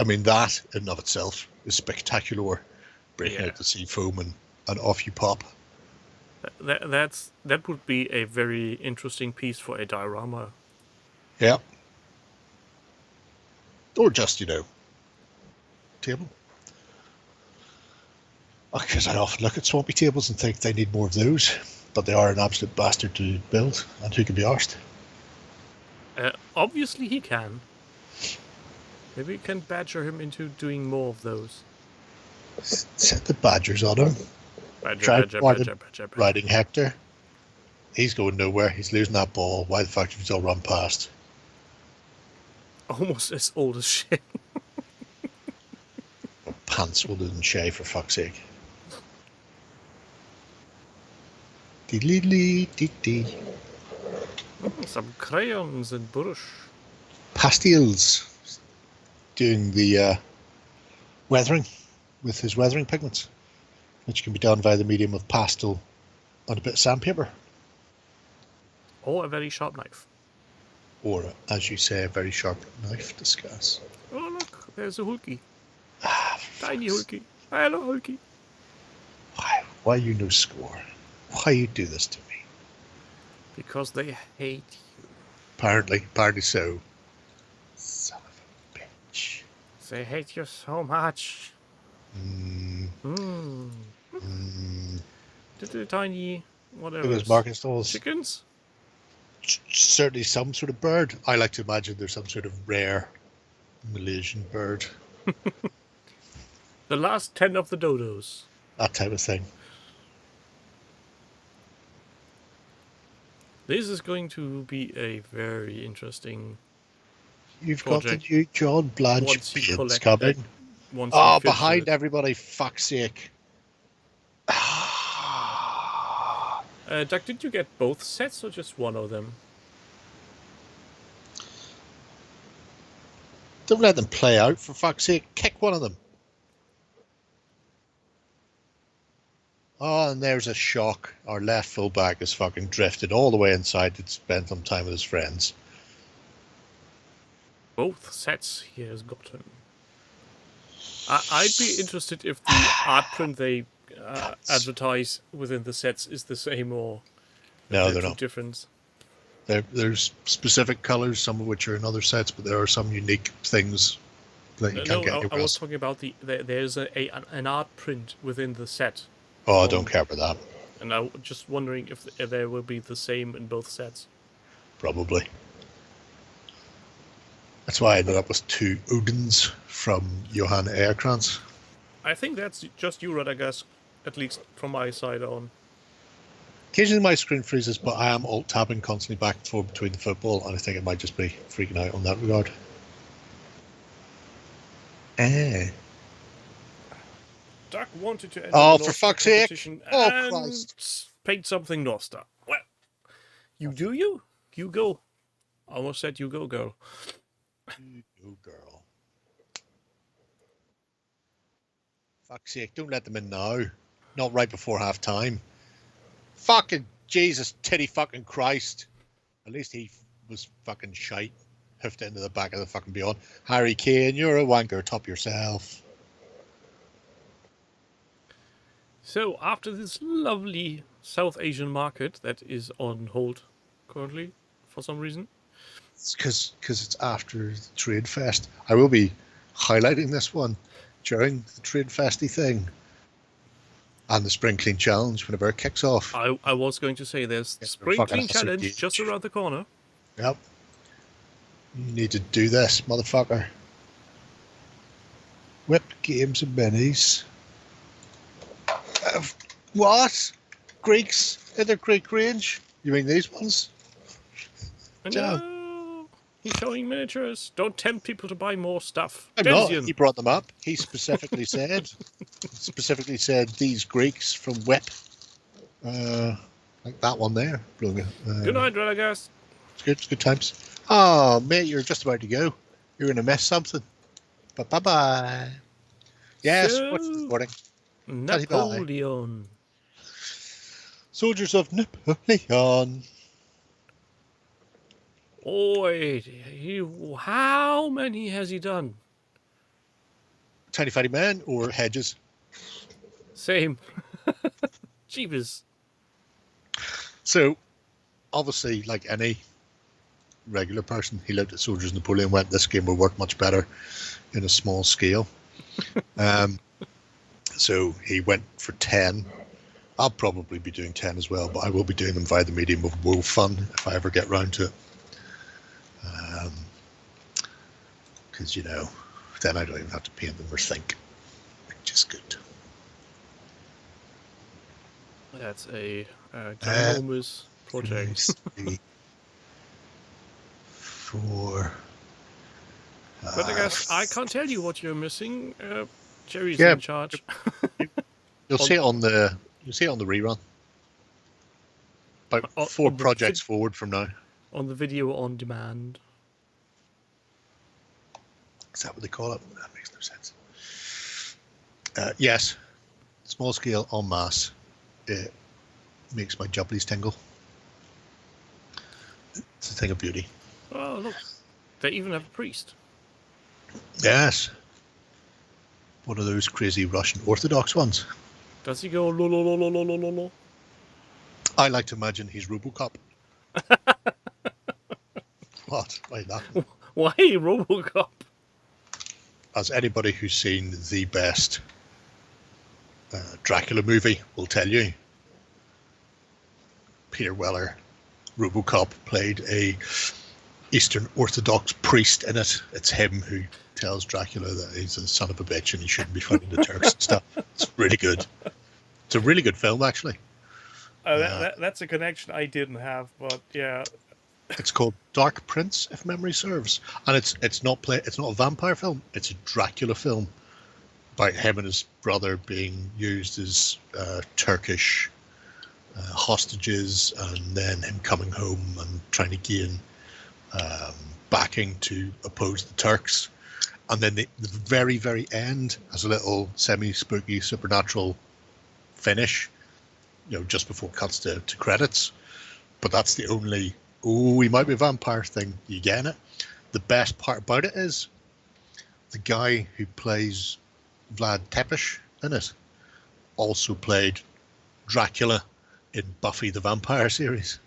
mean, that in and of itself is spectacular. Breaking out the sea foam and off you pop. That would be a very interesting piece for a diorama. Yeah. Or just, table. Because I often look at swampy tables and think they need more of those, but they are an absolute bastard to build, and who can be arsed? Obviously he can. Maybe we can badger him into doing more of those. Set the badgers on him. Badger. Riding Hector. He's going nowhere. He's losing that ball. Why the fuck did he all run past? Almost as old as Shay. Pants older than Shay, for fuck's sake. Some crayons and brush. Pastels. Doing the weathering with his weathering pigments, which can be done via the medium of pastel and a bit of sandpaper. Or a very sharp knife. Or, as you say, a very sharp knife. Discuss. Oh, look, there's a Hulky. Tiny Hulky. Hello, Hulky. Why you no score? Why you do this to me? Because they hate you. Apparently so. Son of a bitch. They hate you so much. Little tiny, whatever. Those market stalls. Chickens? Certainly some sort of bird. I like to imagine there's some sort of rare Malaysian bird. The last 10 of the dodos. That type of thing. This is going to be a very interesting You've project. got the new John Blanche Beans coming. Behind everybody, fuck's sake. Doug, did you get both sets or just one of them? Don't let them play out, for fuck's sake. Kick one of them. Oh, and there's a shock. Our left fullback is fucking drifted all the way inside to spend some time with his friends. Both sets he has gotten. I'd be interested if the art print they advertise within the sets is the same or no, they're not different. There's specific colors, some of which are in other sets, but there are some unique things that you can't get anywhere I was else. talking about there's an art print within the set. Oh, I don't care about that. And I'm just wondering if there will be the same in both sets. Probably. That's why I ended up with 2 Odins from Johan Ehrkrans. I think that's just you, Radagast, at least from my side on. Occasionally my screen freezes, but I am alt-tabbing constantly back and forth between the football, and I think it might just be freaking out on that regard. Doug wanted to enter Oh, the for Nosta fuck's sake! competition Oh, and Christ! paid something Nosta. Well, you do you? You go. I almost said you go, girl. You go, girl. Fuck's sake, don't let them in now. Not right before half time. Fucking Jesus, titty fucking Christ. At least he was fucking shite. Hoofed it into the back of the fucking beyond. Harry Kane, you're a wanker, top yourself. So, after this lovely South Asian market that is on hold currently, for some reason. It's because it's after the Trade Fest. I will be highlighting this one during the Trade Festy thing. And the Spring Clean Challenge whenever it kicks off. I was going to say there's Spring Clean Challenge just around the corner. Yep. You need to do this, motherfucker. Whipped games and minis. What? Greeks in their Greek range? You mean these ones? No, he's showing miniatures. Don't tempt people to buy more stuff. I'm not. He brought them up. He specifically said these Greeks from Whip. Like that one there. Good night, Radagast. It's good times. Oh, mate, you're just about to go. You're going to miss something. But bye-bye. Yes, So, what's the recording? Napoleon. Soldiers of Napoleon. Oh, how many has he done? Tiny Fatty Man or Hedges? Same. Jeebus. So, obviously, like any regular person, he looked at Soldiers of Napoleon and went, this game will work much better in a small scale. So he went for 10. I'll probably be doing 10 as well, but I will be doing them via the medium of Wool Fun if I ever get round to it. Because, you know, then I don't even have to paint them or think, which is good. That's a ginormous project. 4. But I guess I can't tell you what you're missing. Jerry's in charge. You'll see it on the rerun. About 4 projects forward from now. On the video on demand. Is that what they call it? That makes no sense. Yes, small scale en masse. It makes my jubblies tingle. It's a thing of beauty. Oh, look. They even have a priest. Yes. One of those crazy Russian Orthodox ones. Does he go lo lo lo lo lo lo lo lo? I like to imagine he's Robocop. What? Why that? Why Robocop? As anybody who's seen the best Dracula movie will tell you, Peter Weller, Robocop, played a Eastern Orthodox priest in it. It's him who tells Dracula that he's a son of a bitch and he shouldn't be fighting the Turks and stuff. It's really good. It's a really good film, actually. That's a connection I didn't have, but yeah. It's called Dark Prince, if memory serves, and it's not a vampire film. It's a Dracula film about him and his brother being used as Turkish hostages, and then him coming home and trying to gain backing to oppose the Turks. And then the very, very end has a little semi-spooky supernatural finish, you know, just before it cuts to credits. But that's the only, he might be a vampire thing you get in it. The best part about it is the guy who plays Vlad Tepes in it also played Dracula in Buffy the Vampire series.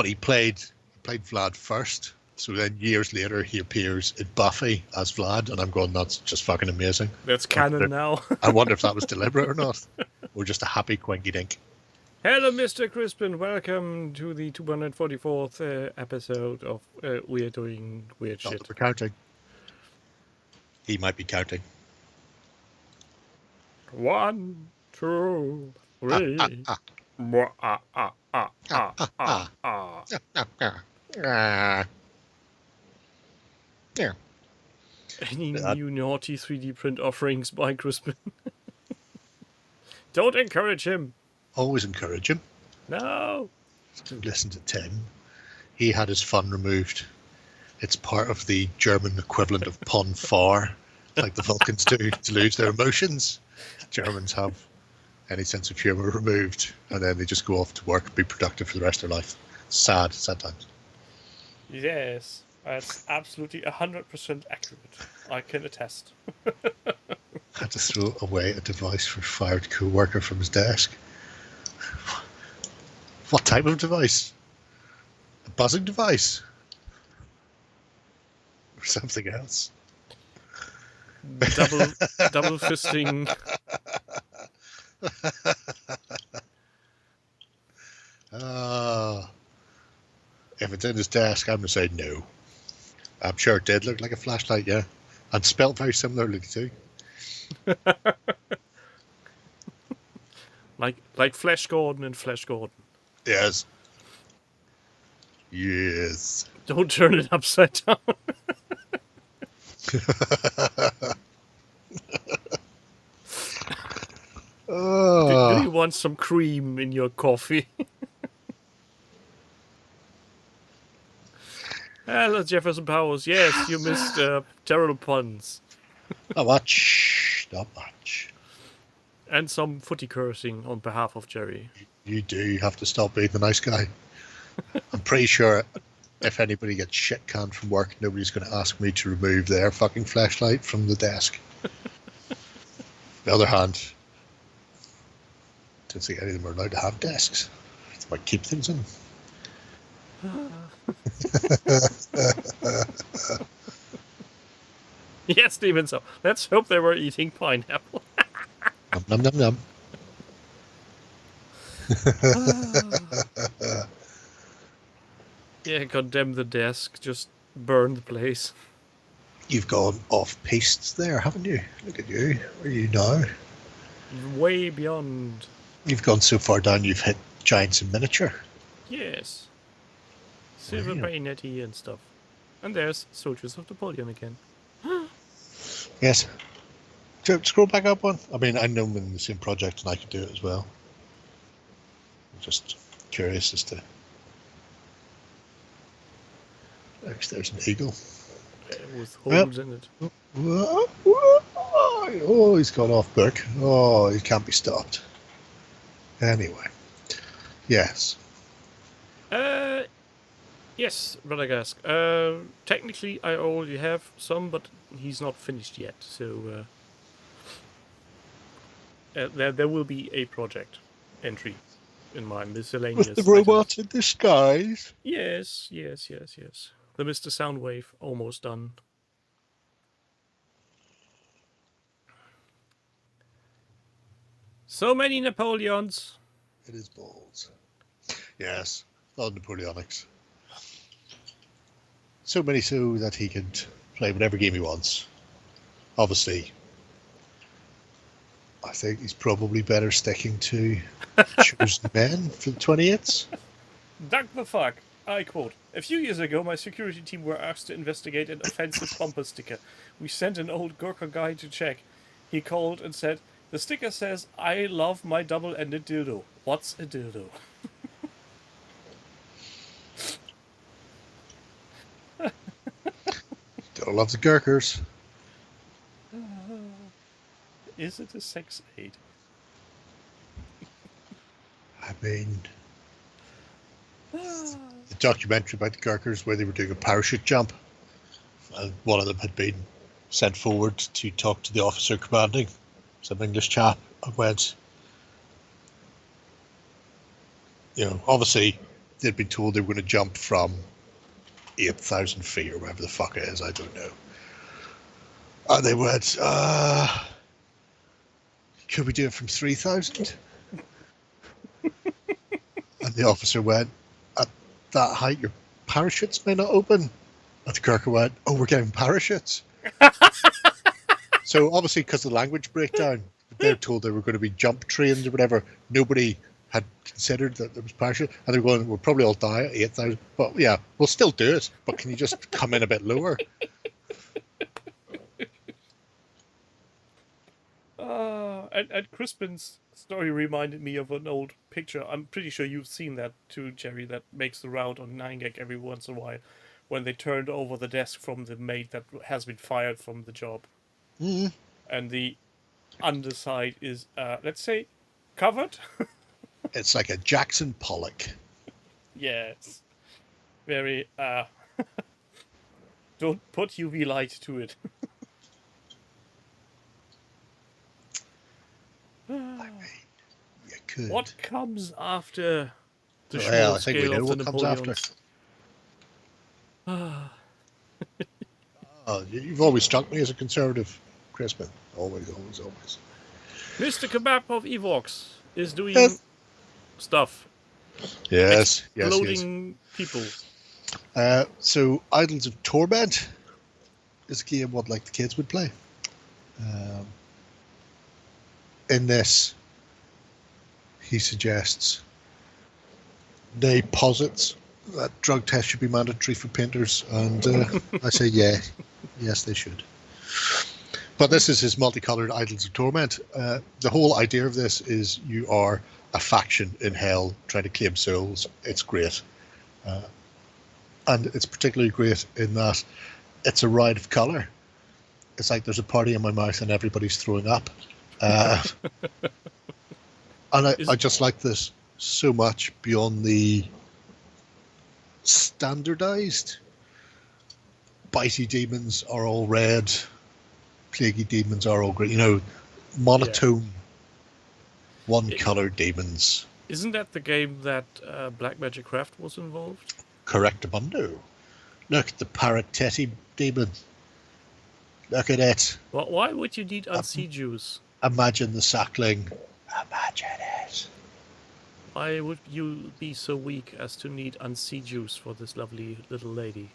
But he played Vlad first. So then years later, he appears in Buffy as Vlad, and I'm going, that's just fucking amazing. That's canon now. I wonder if that was deliberate or not, or just a happy quinky dink. Hello, Mr. Crispin. Welcome to the 244th episode of We're Doing Weird Not Shit. that we're counting. He might be counting. 1, 2, 3. Yeah. Any new naughty 3D print offerings by Crispin? Don't encourage him. Always encourage him. No. Don't listen to Tim. He had his fun removed. It's part of the German equivalent of pon farr, like the Vulcans do, to lose their emotions. Germans have any sense of humour removed, and then they just go off to work and be productive for the rest of their life. Sad times. Yes, that's absolutely 100% accurate. I can attest. Had to throw away a device for a fired co-worker from his desk. What type of device? A buzzing device? Or something else? Double fisting. If it's in his desk, I'm going to say no. I'm sure it did look like a flashlight, yeah. And spelt very similarly too. like Flash Gordon and Flash Gordon. Yes. Yes. Don't turn it upside down. Do you want some cream in your coffee? Hello, Jefferson Powers. Yes, you missed terrible puns. Not much. Not much. And some footy cursing on behalf of Jerry. You do have to stop being the nice guy. I'm pretty sure if anybody gets shit canned from work, nobody's going to ask me to remove their fucking flashlight from the desk. On the other hand, I don't think any of them are allowed to have desks. They might keep things in. Yes, Steven, so let's hope they were eating pineapple. Nom nom nom. Yeah, condemn the desk. Just burn the place. You've gone off piste there, haven't you? Look at you. Where are you now? Way beyond. You've gone so far down you've hit giants in miniature. Yes. Silver bayonetti and stuff. And there's Soldiers of Napoleon again. Yes. Scroll back up one. I mean, I know I'm in the same project and I could do it as well. I'm just curious as to... Next, there's an eagle. With holes in it. Oh, he's gone off book. Oh, he can't be stopped. Anyway. Yes. Yes, Radagast. Technically, I already have some, but he's not finished yet. So there will be a project entry in my miscellaneous. With the robot in disguise. Yes. The Mr. Soundwave almost done. So many Napoleons. It is balls. Yes, all Napoleonics. So many so that he could play whatever game he wants. Obviously, I think he's probably better sticking to Chosen Men for the 28th. Duck the fuck. I quote, "A few years ago, my security team were asked to investigate an offensive bumper sticker. We sent an old Gurkha guy to check. He called and said, 'The sticker says, I love my double-ended dildo. What's a dildo?'" Don't love the Gurkhers. Is it a sex aid? I mean, the documentary about the Gurkhers where they were doing a parachute jump, and one of them had been sent forward to talk to the officer commanding, some English chap, and went, you know, obviously they'd been told they were going to jump from 8,000 feet or whatever the fuck it is, I don't know. And they went, could we do it from 3,000? And the officer went, at that height, your parachutes may not open. And the Kirker went, oh, we're getting parachutes. So obviously, because of the language breakdown, they're told they were going to be jump trained or whatever. Nobody had considered that there was parachute. And they're going, we'll probably all die at 8,000. But yeah, we'll still do it. But can you just come in a bit lower? And Crispin's story reminded me of an old picture. I'm pretty sure you've seen that too, Jerry, that makes the round on 9gag every once in a while, when they turned over the desk from the mate that has been fired from the job. Mm-hmm. And the underside is, let's say, covered? It's like a Jackson Pollock. Yes. Very, don't put UV light to it. I mean, you could. What comes after the Well, I short think we scale know of the what comes after. Napoleons? You've always struck me as a conservative, Crispin. Always, always, always. Mr. Kebab of Evox is doing stuff. Yes, Exploding people. So, Idols of Torment is a game what like the kids would play. In this, he suggests, nay, posits that drug tests should be mandatory for painters, and I say, yeah, yes, they should. But this is his multicolored Idols of Torment. The whole idea of this is you are a faction in hell trying to claim souls. It's great. And it's particularly great in that it's a ride of colour. It's like there's a party in my mouth and everybody's throwing up. And I just like this so much beyond the standardized. Bitey demons are all red. Plaguey demons are all green. You know, monotone, one-color demons. Isn't that the game that Black Magic Craft was involved? Correctamundo. Look at the parrot teddy demon. Look at it. Well, why would you need unsea juice? Imagine the sackling. Imagine it. Why would you be so weak as to need unsea juice for this lovely little lady?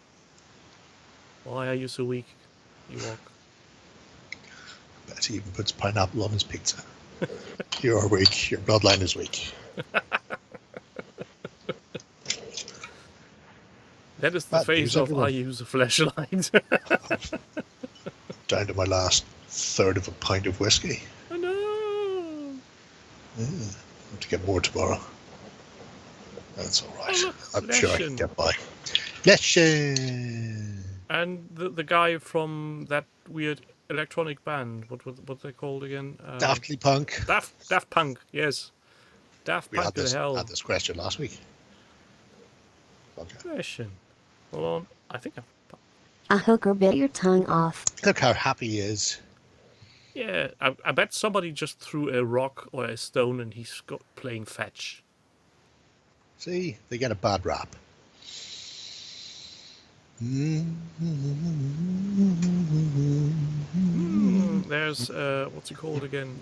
Why are you so weak, Ewok? Bet he even puts pineapple on his pizza. You are weak. Your bloodline is weak. That is the face of I use a flashlight. Down to my last third of a pint of whiskey. Oh no! Yeah, I have to get more tomorrow. That's all right. Oh, I'm sure I can get by. And the guy from that weird electronic band, what they called again? Daftly Punk. Daft Punk, yes. Daft Punk to hell. We had this question last week. Okay. Question. Hold on. I think A hooker bit your tongue off. Look how happy he is. Yeah, I bet somebody just threw a rock or a stone and he's playing fetch. See, they get a bad rap. There's what's it called again?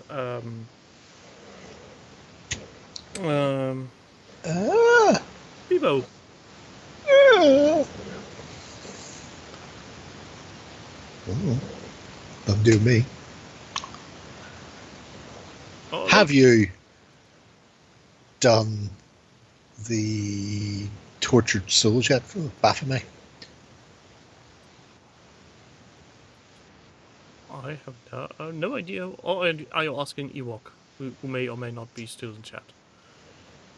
Bebo. Don't do me. Oh, have you done the Tortured Souls yet for Baphomet? I have no idea. Oh, and are you asking Ewok, who may or may not be still in chat?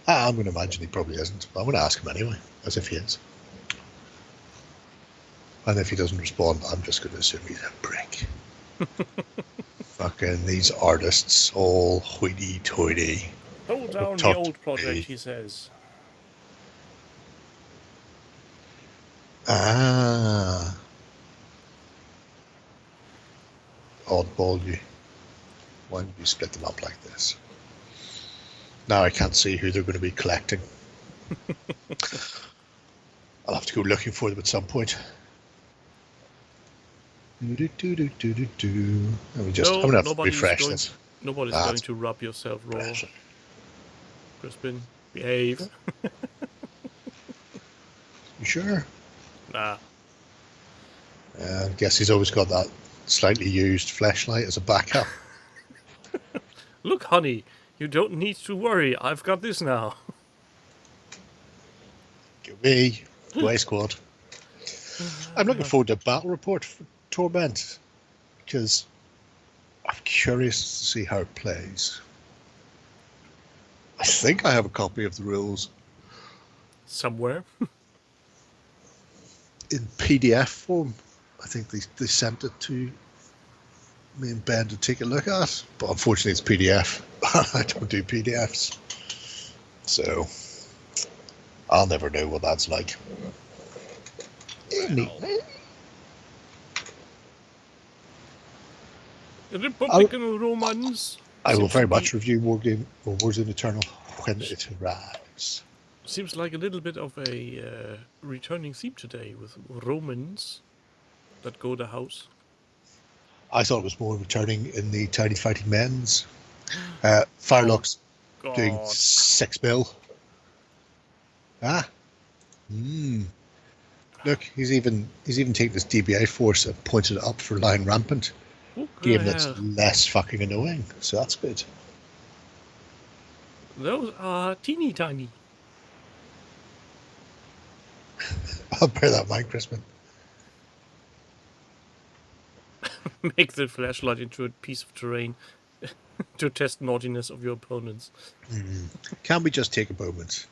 I'm going to imagine he probably isn't, but I'm going to ask him anyway, as if he is. And if he doesn't respond, I'm just going to assume he's a prick. Fucking these artists, all hoity-toity. Hold down the old project, he says. Ah. Oddball you. Why would you split them up like this? Now I can't see who they're going to be collecting. I'll have to go looking for them at some point. I'm gonna have to refresh this. Nobody's going to rub yourself raw. Crispin, behave. You sure? Nah. I guess he's always got that slightly used flashlight as a backup. Look, honey, you don't need to worry. I've got this now. Give me Way Squad. I'm looking forward to a battle report for Torment because I'm curious to see how it plays. I think I have a copy of the rules Somewhere. in PDF form. I think they sent it to me and Ben to take a look at, but unfortunately it's PDF. I don't do PDFs, so I'll never know what that's like. Republican Romans. I will very much review Wars in Eternal when it arrives. Seems like a little bit of a returning theme today with Romans that go to house. I thought it was more returning in the Tiny Fighting Men's. Firelock's doing 6 mil. Look, he's even taken this DBA force and pointed it up for Lion Rampant. Game that's less fucking annoying, so that's good. Those are teeny tiny. I'll bear that in mind, Crispin. Make the flashlight into a piece of terrain to test naughtiness of your opponents. Can we just take a moment,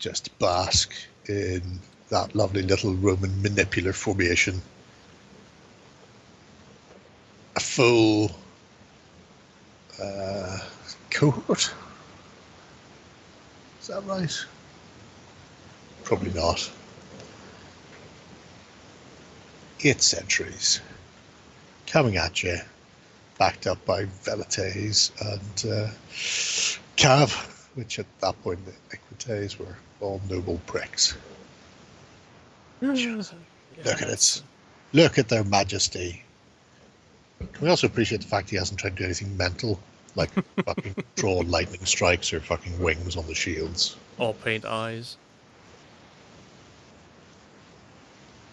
just bask in that lovely little Roman manipular formation? A full cohort? Is that right? Probably not. 8 centuries. Coming at you, backed up by Velites and Cav, which at that point the Equites were all noble pricks. Look at it. Look at their majesty. Can we also appreciate the fact he hasn't tried to do anything mental, like fucking draw lightning strikes or fucking wings on the shields? Or paint eyes.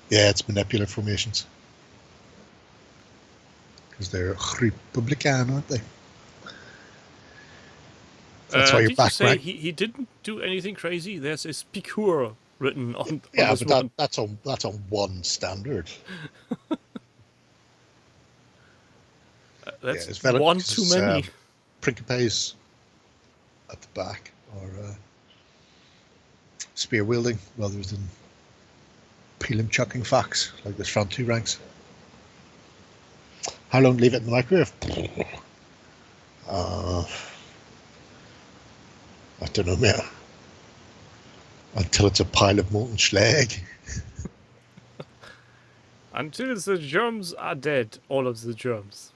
Yeah, it's manipular formations. Because they're Republican, aren't they? That's why you're did back, you say right? he didn't do anything crazy? There's a Spicure written on Yeah, this but one. that's on one standard. That's one too many. Principes at the back are spear wielding rather than peeling chucking facts like this front 2 ranks. How long leave it in the microwave? I don't know, mate. Until it's a pile of molten slag. Until the germs are dead, all of the germs.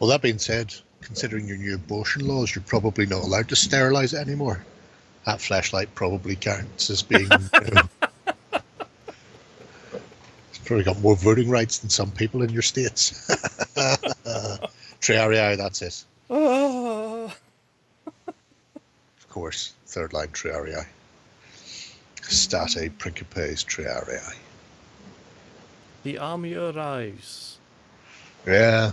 Well, that being said, considering your new abortion laws, you're probably not allowed to sterilise it anymore. That flashlight probably counts as being... it's probably got more voting rights than some people in your states. Triarii, that's it. Of course, third line Triarii. State Principes Triarii. The army arrives. Yeah.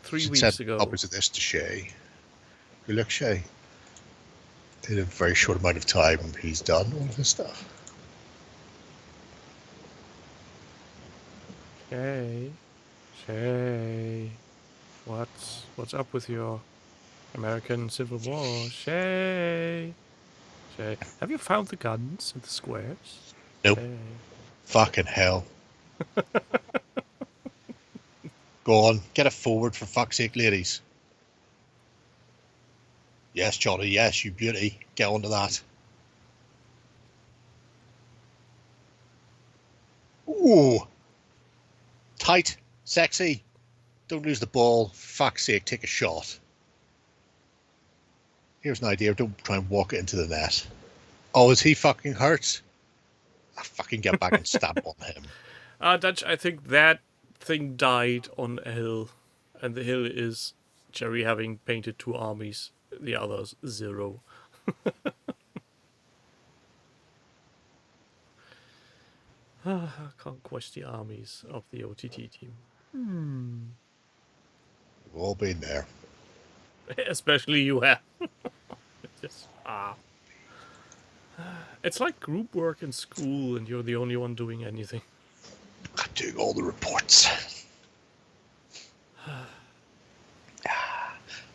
3 weeks ago. Copies of this to Shay. Good luck, Shay. In a very short amount of time, he's done all of his stuff. Shay, what's up with your American Civil War? Shay, have you found the guns and the squares? Nope. Shay. Fucking hell. Go on, get it forward for fuck's sake, ladies. Yes, Johnny, yes, you beauty. Get onto that. Ooh. Tight, sexy. Don't lose the ball. Fuck's sake, take a shot. Here's an idea. Don't try and walk it into the net. Oh, is he fucking hurt? I fucking get back and stamp on him. Dutch, I think that thing died on a hill. And the hill is Jerry having painted 2 armies. The others 0. Conquest the armies of the OTT team. We've all been there. Especially you have. Just, It's like group work in school and you're the only one doing anything. I'm doing all the reports.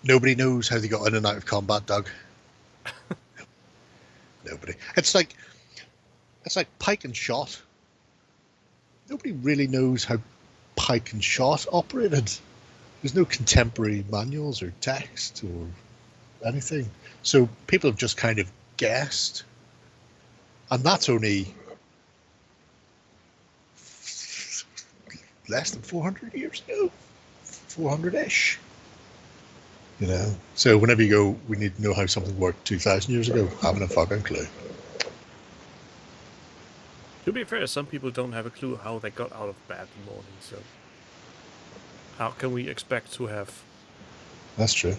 Nobody knows how they got in and out of combat, Doug. Nobody. It's like pike and shot. Nobody really knows how pike and shot operated. There's no contemporary manuals or text or anything. So people have just kind of guessed. And that's only less than 400 years ago. 400-ish. You know? So whenever you go, we need to know how something worked 2,000 years ago, I haven't a fucking clue. To be fair, some people don't have a clue how they got out of bed in the morning, so how can we expect to have That's true.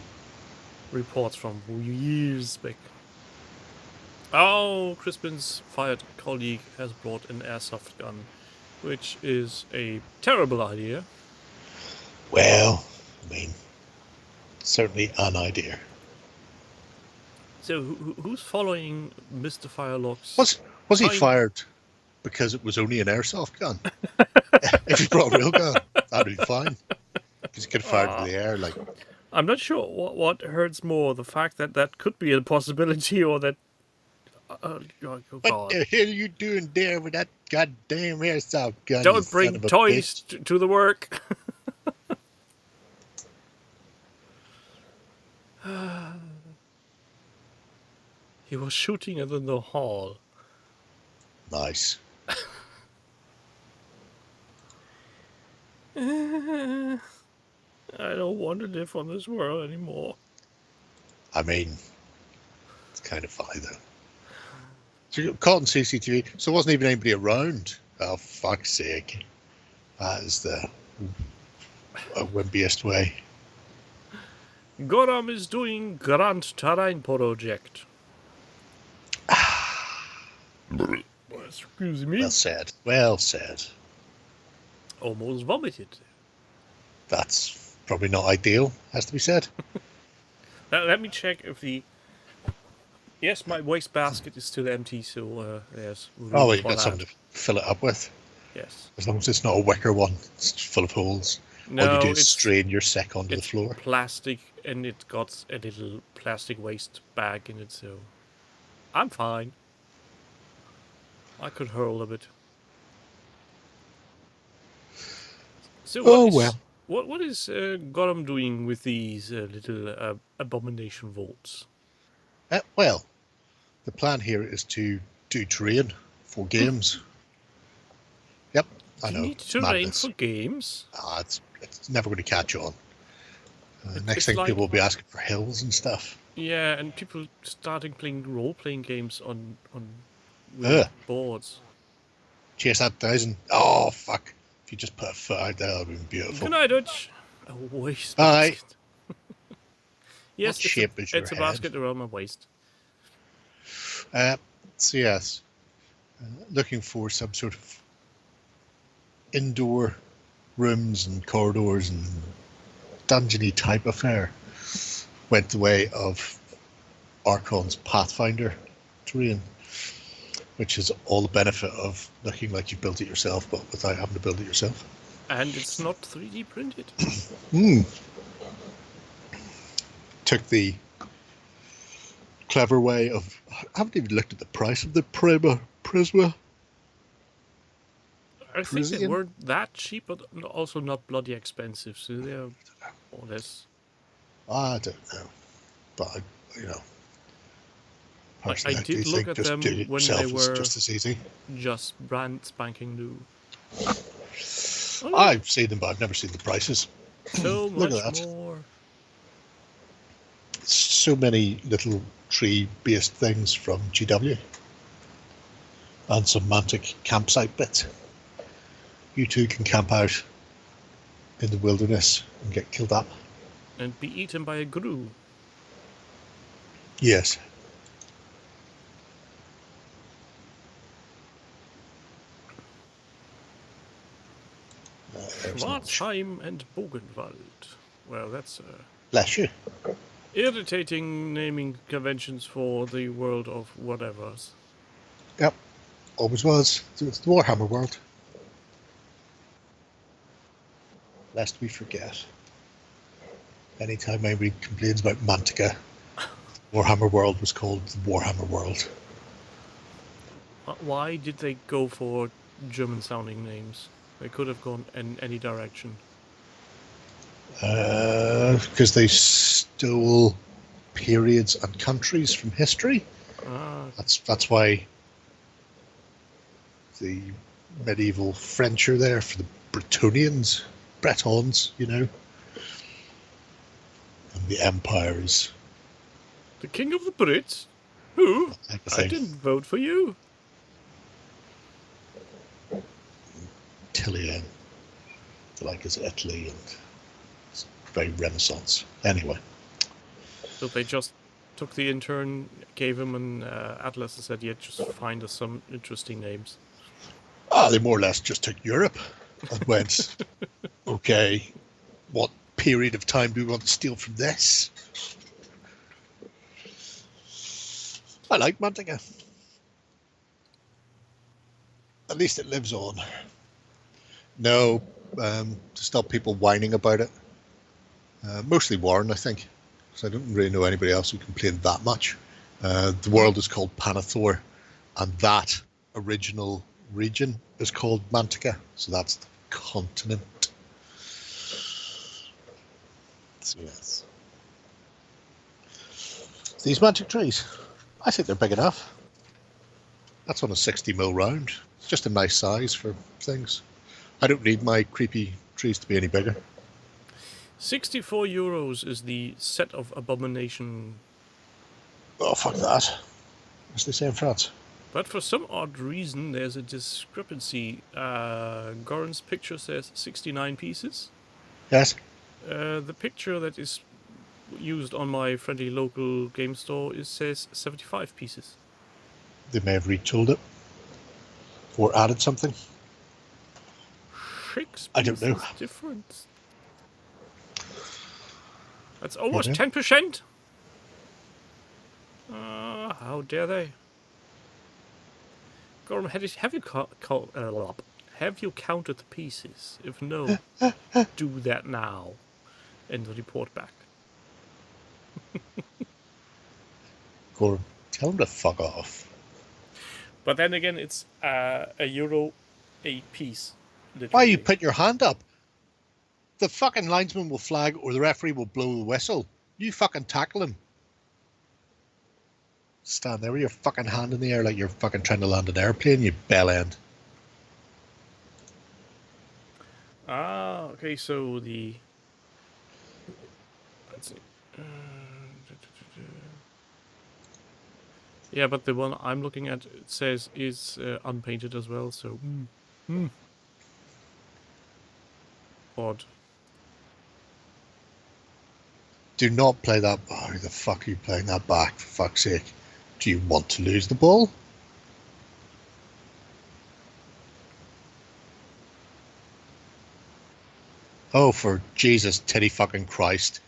reports from years back? Oh, Crispin's fired colleague has brought an airsoft gun, which is a terrible idea. Well, I mean, certainly an idea. So who's following Mr. Firelock's? Was he Fine. fired because it was only an airsoft gun? If he brought a real gun, that'd be fine. Because he could have fired in the air, like. I'm not sure what hurts more, the fact that that could be a possibility or that... oh, God. What the hell are you doing there with that goddamn airsoft gun? Don't bring toys to the work. He was shooting it in the hall. Nice. I don't want to live on this world anymore. I mean, it's kind of funny though. So you got caught on CCTV. So there wasn't even anybody around. Oh, fuck's sake. That is the wimpiest way. Goram is doing Grand Terrain project. Excuse me. Well said. Well said. Almost vomited. That's probably not ideal, has to be said. Let me check if the... Yes, my waste basket is still empty, so there's room Oh, well, you've for got that. something to fill it up with. Yes. As long as it's not a wicker one, it's full of holes. No, All you do is it's strain your sec onto the it's floor. plastic, and it got a little plastic waste bag in it, so I'm fine. I could hurl a bit. So what is Gollum doing with these little abomination vaults? Well, the plan here is to do terrain for games. Yep, I know. You need terrain madness. for games? It's never going to catch on. Next it's thing, like- people will be asking for hills and stuff. Yeah, and people starting playing role-playing games on with Ugh. boards. Chase that 1,000. Oh, fuck. If you just put a foot out there, that would be beautiful. Good night, Dutch. A waste Aye. basket. Yes, What shape is your it's a head? basket around my waist. So yes, looking for some sort of indoor rooms and corridors and dungeony type affair. Went the way of Archon's Pathfinder terrain, which is all the benefit of looking like you built it yourself, but without having to build it yourself. And it's not 3D printed. Took the clever way of... I haven't even looked at the price of the Prisma. I think they Prison? weren't that cheap, but also not bloody expensive. So they're more or less. I don't know, but personally, I do did look think at just them do it when yourself they is were just as easy. just brand spanking new. I've seen them, but I've never seen the prices. So Look much at that. more. So so many little tree-based things from GW. And some Mantic campsite bits. You two can camp out in the wilderness and get killed up. And be eaten by a gru. Yes. Schwarzheim and Bogenwald. Well, that's Bless you. irritating naming conventions for the world of whatevers. Yep. Always was. It's the Warhammer world. Lest we forget. Anytime anybody complains about Mantica, Warhammer world was called the Warhammer world. Why did they go for German-sounding names? They could have gone in any direction. Because they stole periods and countries from history. That's why the medieval French are there for the Bretonians, you know. And the Empire is... The King of the Brits? Who? I didn't vote for you. Tillian, like is Italy, and it's very Renaissance. Anyway. So they just took the intern, gave him an atlas and said, yeah, just find us some interesting names. They more or less just took Europe and went, okay, what period of time do we want to steal from this? I like Mantica. At least it lives on. No, to stop people whining about it. Mostly Warren, I think. So I don't really know anybody else who complained that much. The world is called Panathor, and that original region is called Mantica. So that's the continent. So yes. These Mantic trees, I think they're big enough. That's on a 60mm round. It's just a nice size for things. I don't need my creepy trees to be any bigger. €64 is the set of abomination. Oh, fuck that. As they say in France. But for some odd reason, there's a discrepancy. Goran's picture says 69 pieces. Yes. The picture that is used on my friendly local game store says 75 pieces. They may have retooled it. Or added something. I don't know. Different. That's almost 10%. How dare they? Goran, have you counted the pieces? If no, do that now, and report back. Goran, tell them to fuck off. But then again, it's €1 a piece. Literally. Why you put your hand up? The fucking linesman will flag or the referee will blow the whistle. You fucking tackle him. Stand there with your fucking hand in the air like you're fucking trying to land an airplane, you bell end. Okay, so the... Let's see. Yeah, but the one I'm looking at, it says, is unpainted as well, so... Odd. Do not play that. Oh, who the fuck are you playing that back, for fuck's sake? Do you want to lose the ball? Oh, for Jesus, titty fucking Christ.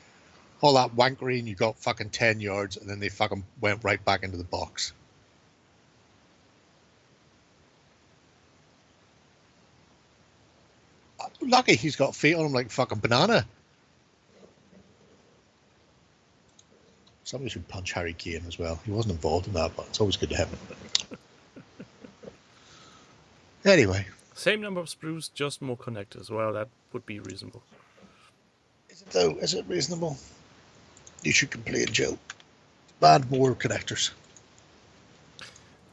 All that wankery and you got fucking 10 yards and then they fucking went right back into the box. Lucky he's got feet on him like fucking banana. Somebody should punch Harry Kane as well. He wasn't involved in that, but it's always good to have him. Anyway. Same number of sprues, just more connectors. Well, that would be reasonable. Is it though? Is it reasonable? You should complain, Joe. Add more connectors.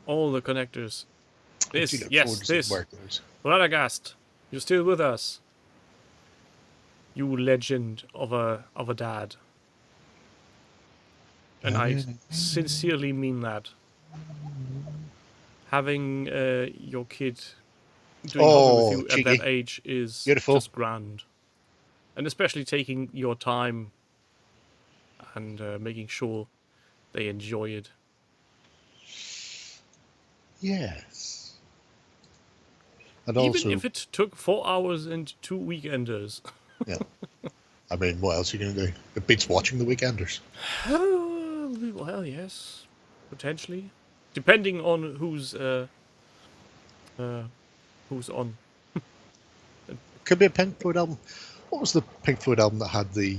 All the connectors. This, yes, this. Radagast, you're still with us. You legend of a dad. And I sincerely mean that. Having your kid doing hobby with you at that age is beautiful. Just grand. And especially taking your time and making sure they enjoy it. Yes. And Even also, if it took 4 hours and 2 weekenders. yeah. I mean, what else are you going to do? It beats watching the Weekenders. Well, yes. Potentially. Depending on who's on. Could be a Pink Floyd album. What was the Pink Floyd album that had the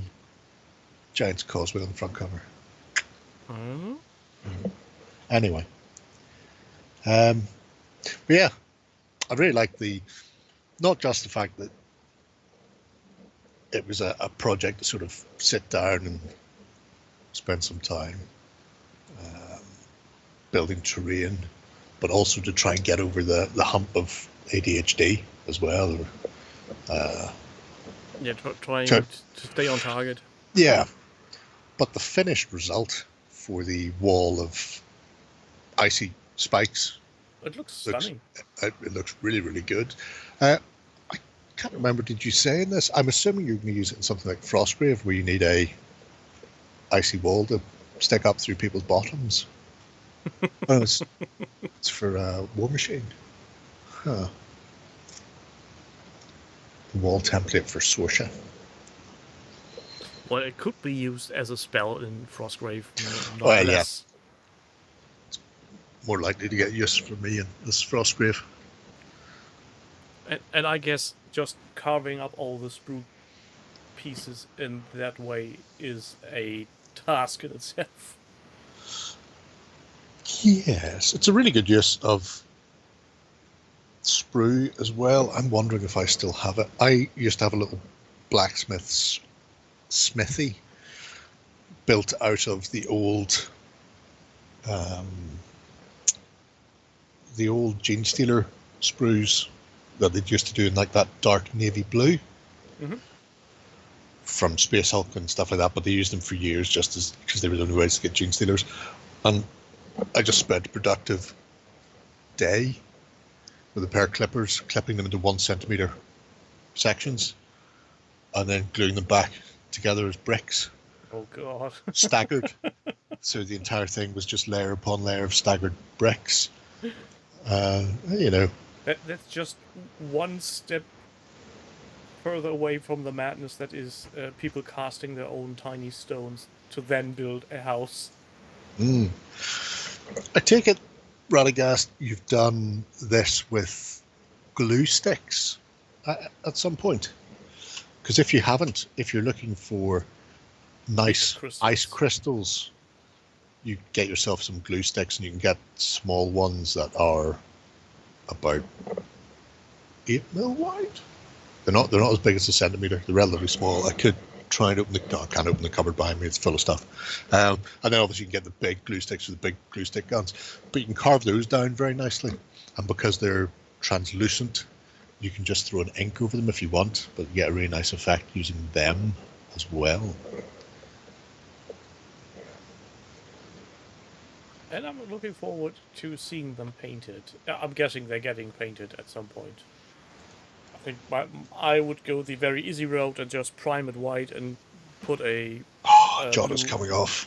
Giant's Causeway on the front cover? I don't know. Anyway. But yeah, I really like not just the fact that it was a project to sort of sit down and spend some time building terrain, but also to try and get over the hump of ADHD as well. Trying to stay on target. Yeah, but the finished result for the wall of icy spikes. It looks stunning. It looks really, really good. I can't remember, did you say in this? I'm assuming you're going to use it in something like Frostgrave, where you need a icy wall to stick up through people's bottoms. Oh, it's for War Machine. Huh. The wall template for Sorsha. Well, it could be used as a spell in Frostgrave. Well, yeah. It's more likely to get use for me in this Frostgrave. And I guess just carving up all the sprue pieces in that way is a task in itself. Yes, it's a really good use of sprue as well. I'm wondering if I still have it. I used to have a little blacksmith's smithy built out of the old Gene Stealer sprues that they used to do in like that dark navy blue from Space Hulk and stuff like that, but they used them for years just because they were the only ways to get Gene Stealers. And I just spent a productive day with a pair of clippers, clipping them into 1 centimeter sections and then gluing them back together as bricks. Oh god. Staggered. So the entire thing was just layer upon layer of staggered bricks. You know. That's just one step further away from the madness that is people casting their own tiny stones to then build a house. I take it, Radagast, you've done this with glue sticks at some point. Because if you haven't, if you're looking for nice ice crystals, you get yourself some glue sticks, and you can get small ones that are about 8 mil wide. They're not as big as a centimeter. They're relatively small. I could try and I can't open the cupboard behind me. It's full of stuff. And then obviously you can get the big glue sticks with the big glue stick guns. But you can carve those down very nicely. And because they're translucent, you can just throw an ink over them if you want, but you get a really nice effect using them as well. And I'm looking forward to seeing them painted. I'm guessing they're getting painted at some point. I think I would go the very easy route and just prime it white and put a John is coming off.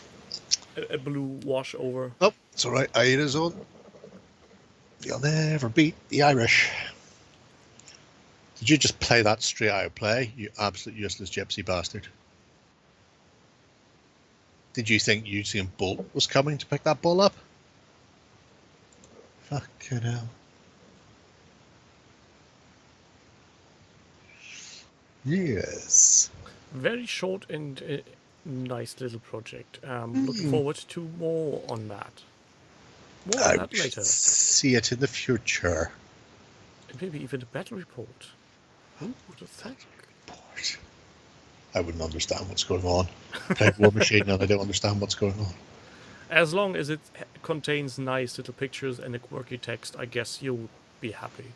A blue wash over. Oh, it's all right. Aida's on. You'll never beat the Irish. Did you just play that straight out of play, you absolute useless gypsy bastard? Did you think Usain Bolt was coming to pick that ball up? Fucking hell. Yes. Very short and nice little project. Looking forward to more on that. More on that later. See it in the future. And maybe even a battle report. Who would have thought? I wouldn't understand what's going on. Play War Machine and I don't understand what's going on. As long as it contains nice little pictures and a quirky text, I guess you'll be happy.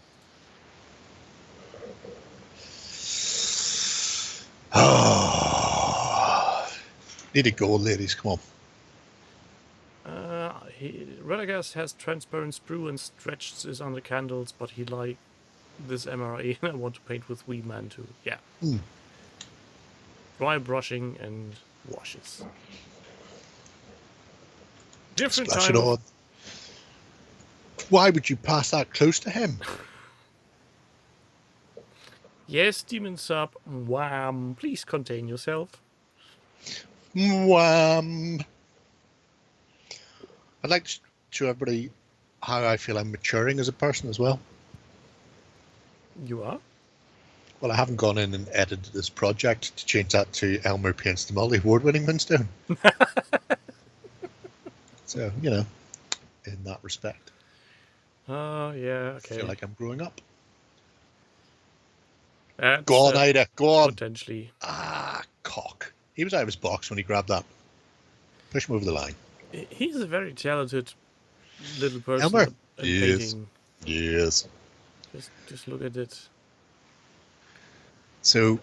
Need to go, ladies. Come on. Radagast has transparent sprue and stretches under candles, but he like this MRE and I want to paint with Wee Man too. Yeah. Dry brushing and washes. Different Splash time it of on. Why would you pass that close to him? Yes, Demon Sub. Wham! Please contain yourself. Wham! I'd like to show everybody how I feel I'm maturing as a person as well. You are? Well, I haven't gone in and edited this project to change that to Elmer Paints the multi-award-winning Moonstone. So, you know, in that respect. Oh, yeah, I feel okay. like I'm growing up. That's, Go on, Ida, go on. Potentially. Ah, cock. He was out of his box when he grabbed that. Push him over the line. He's a very talented little person Elmer? at Yes. painting. Yes. Just look at it. So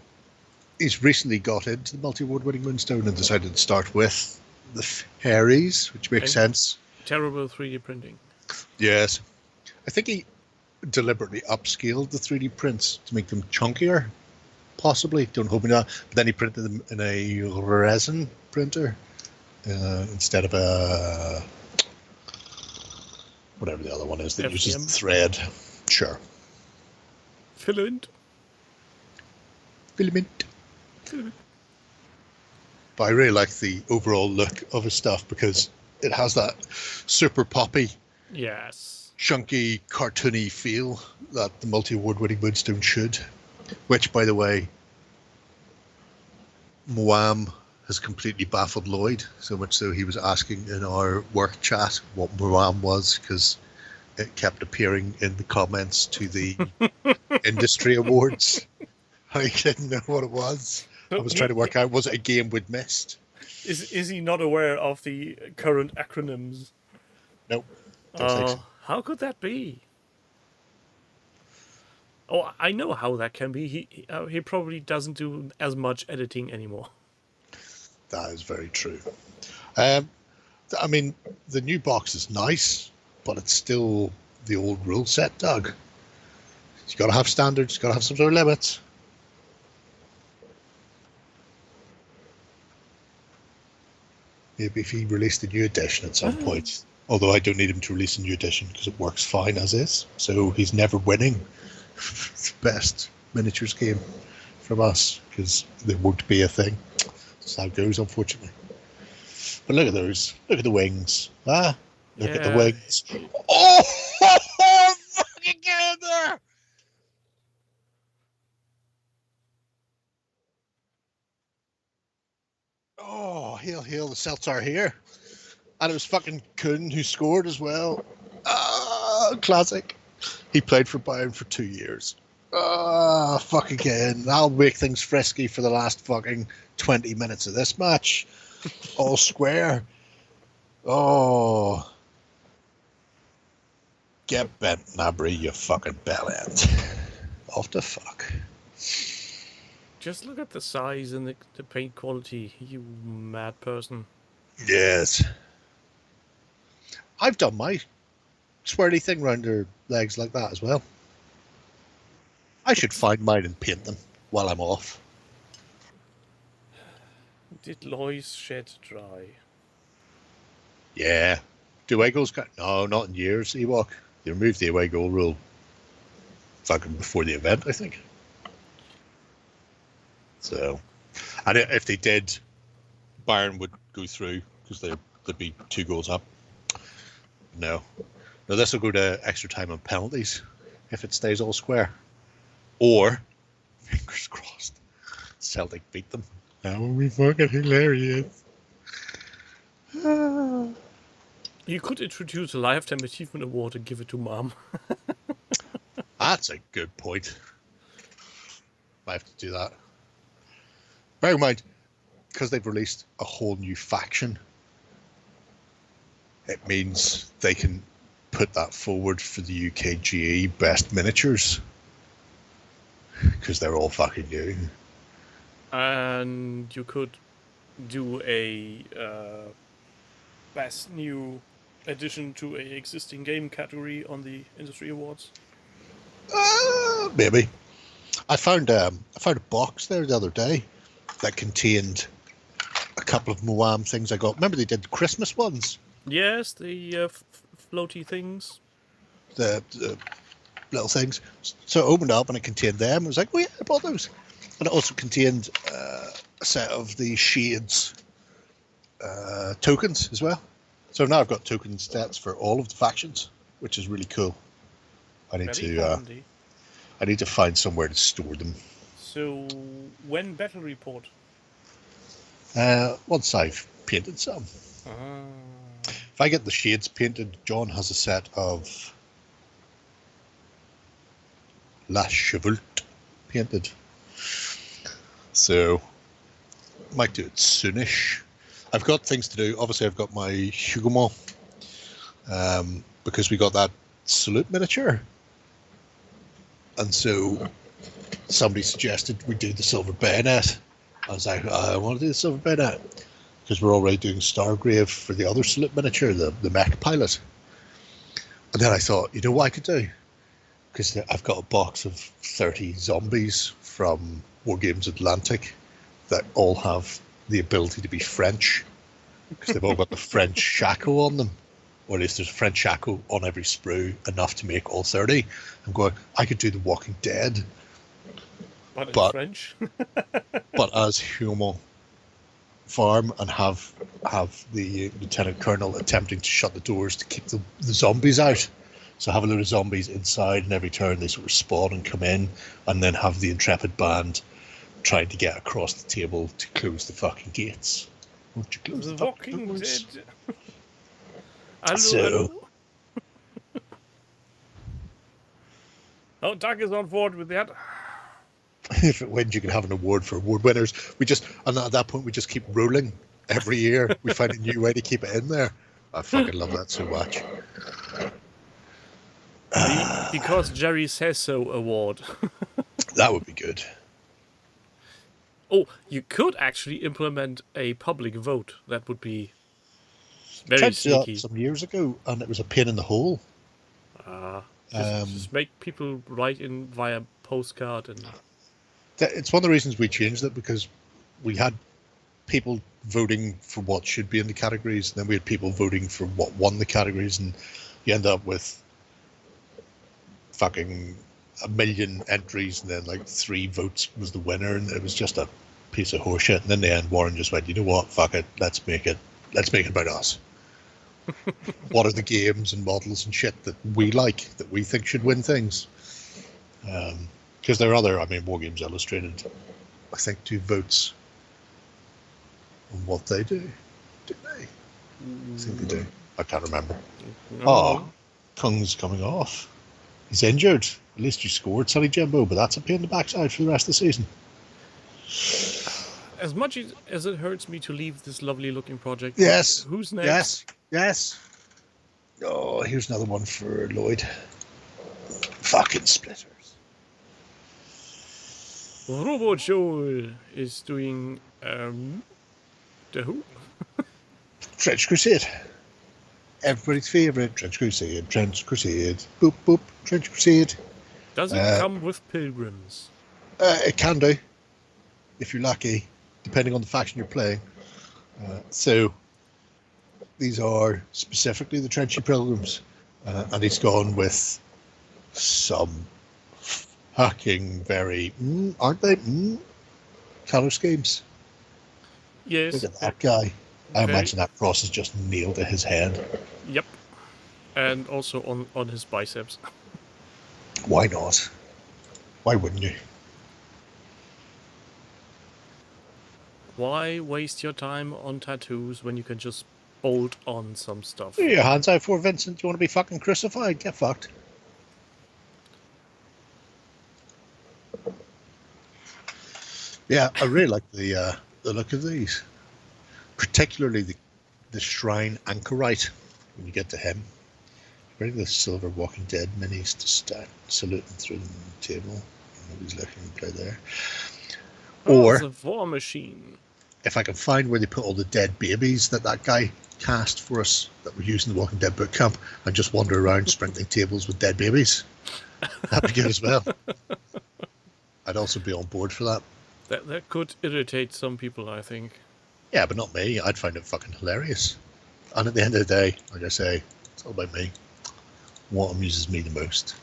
he's recently got into the multi-award-winning Moonstone and decided to start with the fairies, which makes sense. Terrible 3D printing. Yes. I think he deliberately upscaled the 3D prints to make them chunkier, possibly. Don't hold me to that. But then he printed them in a resin printer instead of a whatever the other one is that FDM? uses thread. Sure. Filament. Filament. But I really like the overall look of his stuff because it has that super poppy, Yes. chunky, cartoony feel that the multi-award-winning Moonstone should. Which, by the way, Moam has completely baffled Lloyd, so much so he was asking in our work chat what Moam was because it kept appearing in the comments to the industry awards. I didn't know what it was. I was trying to work out, was it a game we'd missed? Is he not aware of the current acronyms? Nope. Don't think so. How could that be? Oh, I know how that can be. He probably doesn't do as much editing anymore. That is very true. I mean, the new box is nice, but it's still the old rule set, Doug. You got to have standards, you got to have some sort of limits. Maybe if he released a new edition at some point. Although I don't need him to release a new edition because it works fine as is. So he's never winning the best miniatures game from us because there won't be a thing. That's how it goes, unfortunately. But look at those. Look at the wings. Ah, look at the wings. Oh, fucking get in there! Oh, hail, the Celts are here. And it was fucking Kuhn who scored as well. Ah, classic. He played for Bayern for 2 years. Ah, fuck again. I'll make things frisky for the last fucking 20 minutes of this match. All square. Oh. Get bent, Nabry, you fucking bellend. Off the fuck. Just look at the size and the paint quality, you mad person. Yes. I've done my swirly thing around their legs like that as well. I should find mine and paint them while I'm off. Did Lois shed dry? Yeah. Do away goals count? No, not in years, Ewok. They removed the away goal rule fucking before the event, I think. So, and if they did, Bayern would go through because they'd be 2 goals up. No, this will go to extra time and penalties if it stays all square. Or, fingers crossed, Celtic beat them. That would be fucking hilarious. You could introduce a Lifetime Achievement Award and give it to Mom. That's a good point. I have to do that. Bear in mind, because they've released a whole new faction, it means they can put that forward for the UKGE best miniatures. Because they're all fucking new. And you could do a best new addition to a existing game category on the industry awards? Maybe. I found a box there the other day that contained a couple of Moam things I got. Remember they did the Christmas ones? Yes, the floaty things. The little things. So I opened it up and it contained them. I was like, oh yeah, I bought those. And it also contained a set of the Shades tokens as well. So now I've got token stats for all of the factions, which is really cool. I need to find somewhere to store them. So when battle report? Once I've painted some. If I get the Shades painted, John has a set of La Chevalte painted. So might do it soonish. I've got things to do. Obviously I've got my Hugomon, because we got that salute miniature. And so somebody suggested we do the silver bayonet. I was like, I want to do the silver bayonet because we're already doing Stargrave for the other salute miniature, the mech pilot. And then I thought, you know what I could do? Because I've got a box of 30 zombies from Wargames Atlantic that all have the ability to be French, because they've all got the French shackle on them, or at least there's a French shackle on every sprue, enough to make all 30. I'm going, I could do the Walking Dead, but in French. but as human farm, and have the lieutenant colonel attempting to shut the doors to keep the zombies out. So have a load of zombies inside, and every turn they sort of spawn and come in, and then have the intrepid band trying to get across the table to close the fucking gates. Won't you close the Walking doors? Dead. Hello. Oh, Doug is on board with that. If it wins, you can have an award for award winners. And at that point, we just keep rolling every year. We find a new way to keep it in there. I fucking love that so much. Because Jerry says so award. That would be good. Oh, you could actually implement a public vote. That would be very tried to do sneaky. that some years ago, and it was a pain in the hole. Just make people write in via postcard, and it's one of the reasons we changed it, because we had people voting for what should be in the categories, and then we had people voting for what won the categories, and you end up with fucking 1 million entries, and then like 3 votes was the winner, and it was just a piece of horseshit. And in the end, Warren just went, you know what, fuck it, let's make it about us. What are the games and models and shit that we like, that we think should win things? Because there are other, Wargames Illustrated, I think, 2 votes on what they do. Do they? I think they do. I can't remember. Oh, Kung's coming off. He's injured. At least you scored, Sonny Jimbo, but that's a pain in the backside for the rest of the season. As much as it hurts me to leave this lovely looking project, yes. Who's next? Yes. Oh, here's another one for Lloyd. Fucking splitters. Robot Joel is doing the who? Trench Crusade. Everybody's favourite Trench Crusade. Trench Crusade. Boop boop. Trench Crusade. Does it come with pilgrims? It can do, if you're lucky, depending on the faction you're playing. So these are specifically the Trenchy Pilgrims, and he's gone with some fucking very, aren't they? Colour schemes. Yes. Look at that guy. I imagine that cross is just nailed to his head. Yep. And also on his biceps. Why not? Why wouldn't you? Why waste your time on tattoos when you can just bolt on some stuff? What are your hands out for, Vincent? Do you want to be fucking crucified? Get fucked. Yeah, I really like the look of these. Particularly the Shrine Anchorite, when you get to him. Bring the silver Walking Dead minis to start saluting through the table. Nobody's looking to play there. Or the War Machine. if I can find where they put all the dead babies that guy cast for us that were used in the Walking Dead boot camp, and just wander around sprinkling tables with dead babies, that'd be good as well. I'd also be on board for that. That could irritate some people, I think. Yeah, but not me. I'd find it fucking hilarious. And at the end of the day, like I say, it's all about me. What amuses me the most.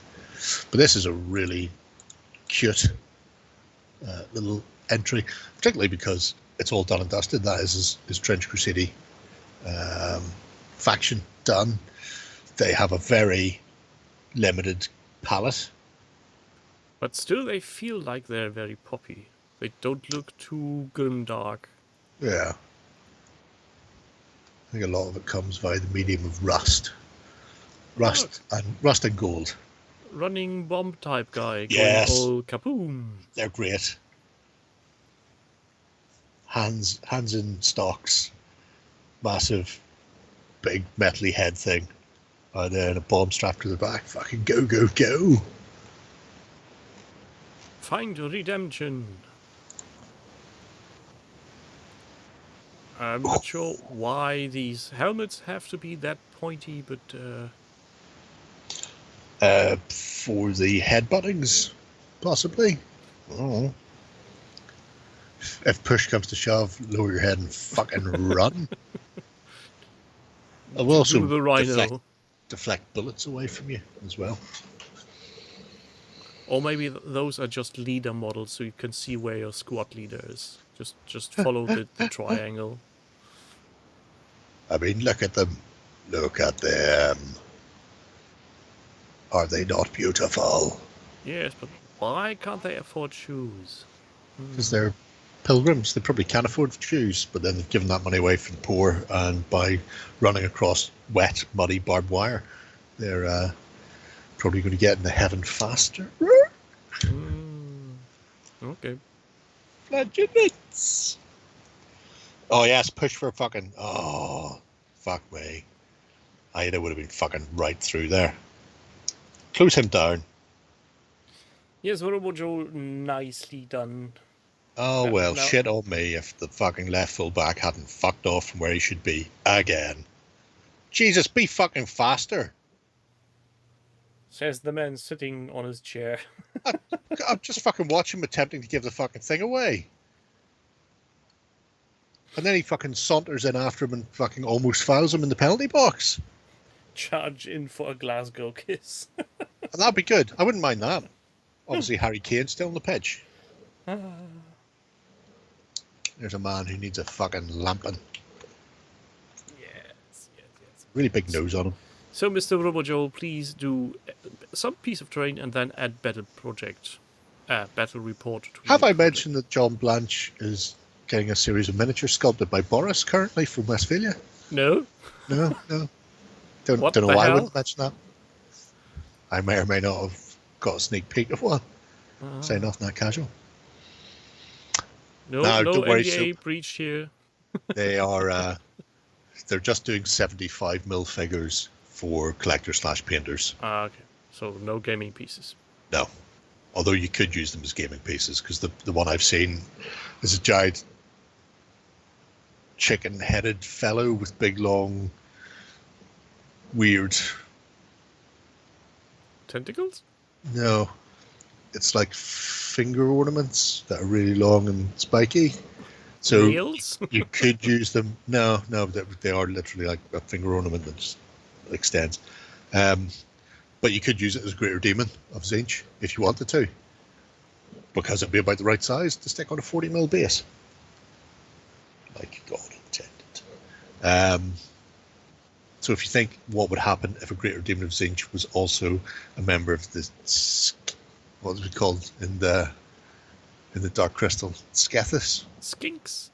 But this is a really cute little entry, particularly because it's all done and dusted. That is his Trench Crusade faction done. They have a very limited palette. But still, they feel like they're very poppy. They don't look too grimdark. Yeah. I think a lot of it comes via the medium of rust. Rust and gold. Running bomb type guy. Yes. Going all kaboom. They're great. Hands in stocks. Massive, big metally head thing. And then a bomb strapped to the back. Fucking go, go, go. Find redemption. I'm not sure why these helmets have to be that pointy, but for the headbuttings, possibly. Oh. If push comes to shove, lower your head and fucking run. It will also do the rhino. deflect bullets away from you as well. Or maybe those are just leader models, so you can see where your squad leader is. Just follow the triangle. I mean, look at them. Look at them. Are they not beautiful? Yes, but why can't they afford shoes? Because they're pilgrims. They probably can't afford shoes, but then they've given that money away for the poor, and by running across wet, muddy, barbed wire, they're probably going to get into heaven faster. Okay. Flagellates. Oh yes, push for a fucking. Oh, fuck me. Ida would have been fucking right through there. Close him down. Yes, Robo Joe, nicely done. Oh well, no. shit on me if the fucking left full back hadn't fucked off from where he should be again. Jesus, be fucking faster. Says the man sitting on his chair. I'm just fucking watching him attempting to give the fucking thing away. And then he fucking saunters in after him and fucking almost fouls him in the penalty box. Charge in for a Glasgow kiss. And that'd be good. I wouldn't mind that. Obviously, Harry Kane's still on the pitch. There's a man who needs a fucking lamping. Yes. Really big nose on him. So, Mr. Robojoe, please do some piece of terrain and then add battle report. To Have I mentioned that John Blanche is getting a series of miniatures sculpted by Boris currently from Westphalia? No. No. Don't know why I wouldn't mention that. I may or may not have got a sneak peek of one. Say nothing that casual. No don't worry, NDA breached here. They are. They're just doing 75mm figures for collectors/painters. Okay. So no gaming pieces. No. Although you could use them as gaming pieces, because the one I've seen is a giant chicken-headed fellow with big, long, weird... Tentacles? No. It's like finger ornaments that are really long and spiky. So Nails? you could use them. No, they are literally like a finger ornament that just extends. But you could use it as a greater demon of Zinch if you wanted to, because it'd be about the right size to stick on a 40mm base, like God intended. So if you think what would happen if a greater demon of Zinch was also a member of the what was it called in the Dark Crystal? Skethis? Skinks?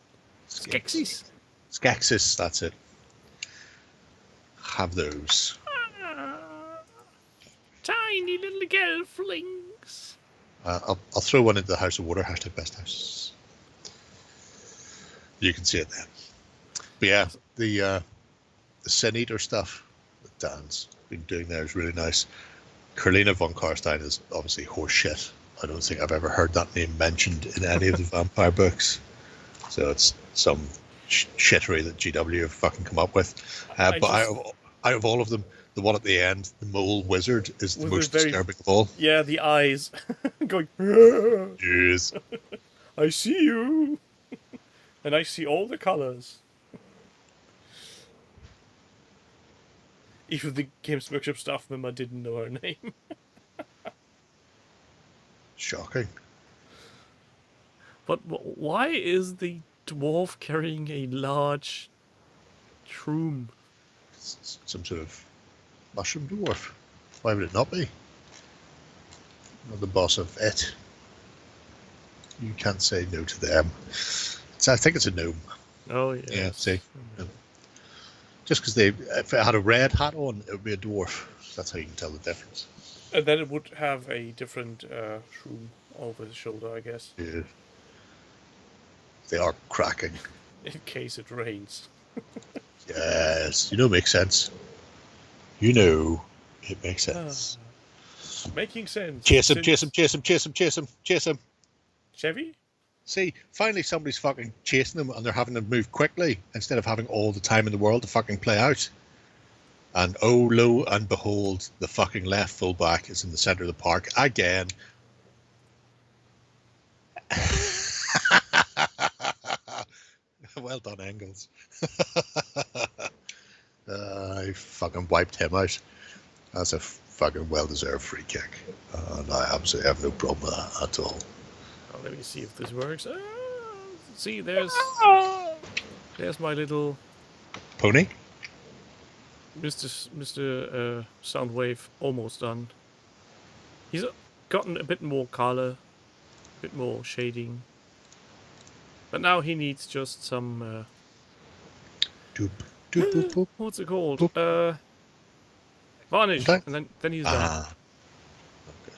Skeksis? Skeksis, that's it. Have those. Tiny little gelflings. I'll throw one into the House of Water, #BestHouse. You can see it then. But yeah, the Sin Eater stuff that Dan's been doing there is really nice. Carlina von Karstein is obviously horse shit. I don't think I've ever heard that name mentioned in any of the vampire books. So it's some shittery that GW have fucking come up with. But out of all of them, the one at the end, the mole wizard, is the most disturbing of all. Yeah, the eyes going. Yes. I see you, and I see all the colors. Even the Games Workshop staff member didn't know her name. Shocking. But why is the dwarf carrying a large shroom? It's some sort of mushroom dwarf. Why would it not be? Not the boss of it. You can't say no to them. I think it's a gnome. Oh, yeah. Yeah, see. No. Just because if it had a red hat on, it would be a dwarf. That's how you can tell the difference. And then it would have a different shroom over the shoulder, I guess. Yeah. They are cracking. In case it rains. Yes, it makes sense. It makes sense. Making sense. Chase him. Chevy? See, finally somebody's fucking chasing them and they're having to move quickly instead of having all the time in the world to fucking play out. And oh, lo and behold, the fucking left fullback is in the centre of the park again. Well done, Engels. I fucking wiped him out. That's a fucking well-deserved free kick. And I absolutely have no problem with that at all. Oh, let me see if this works. See, there's my little Pony? Mr. Soundwave almost done. He's gotten a bit more color, a bit more shading. But now he needs just some Doop, doop, boop, boop. what's it called? Boop. Varnish. Okay. And then he's done. Okay.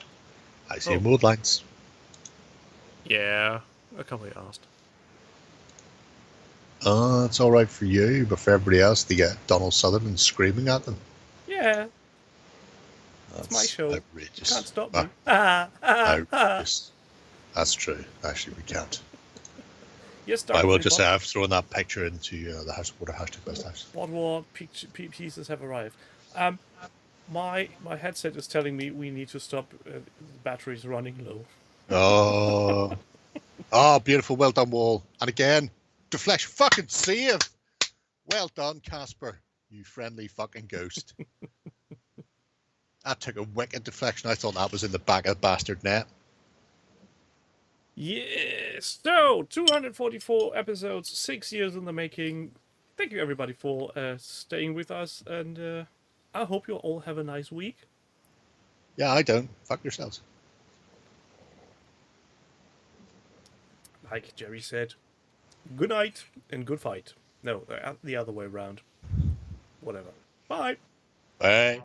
I see mold lines. Yeah, I can't be asked. It's all right for you, but for everybody else, they get Donald Sutherland screaming at them. Yeah, That's it's my show. Outrageous. You can't stop me. Outrageous. That's true. Actually, we can't. Yes, I will just say I've thrown that picture into the house. What a hashtag best house. What pieces have arrived? My headset is telling me we need to stop. The battery's running low. Oh, beautiful. Well done, Wall. And again, deflection. Fucking save. Well done, Casper. You friendly fucking ghost. That took a wicked deflection. I thought that was in the back of the bastard net. Yes. So 244 episodes, 6 years in the making. Thank you everybody for staying with us, and I hope you all have a nice week. Yeah, I don't. Fuck yourselves. Like Jerry said, good night and good fight. No, the other way around. Whatever. Bye. Bye.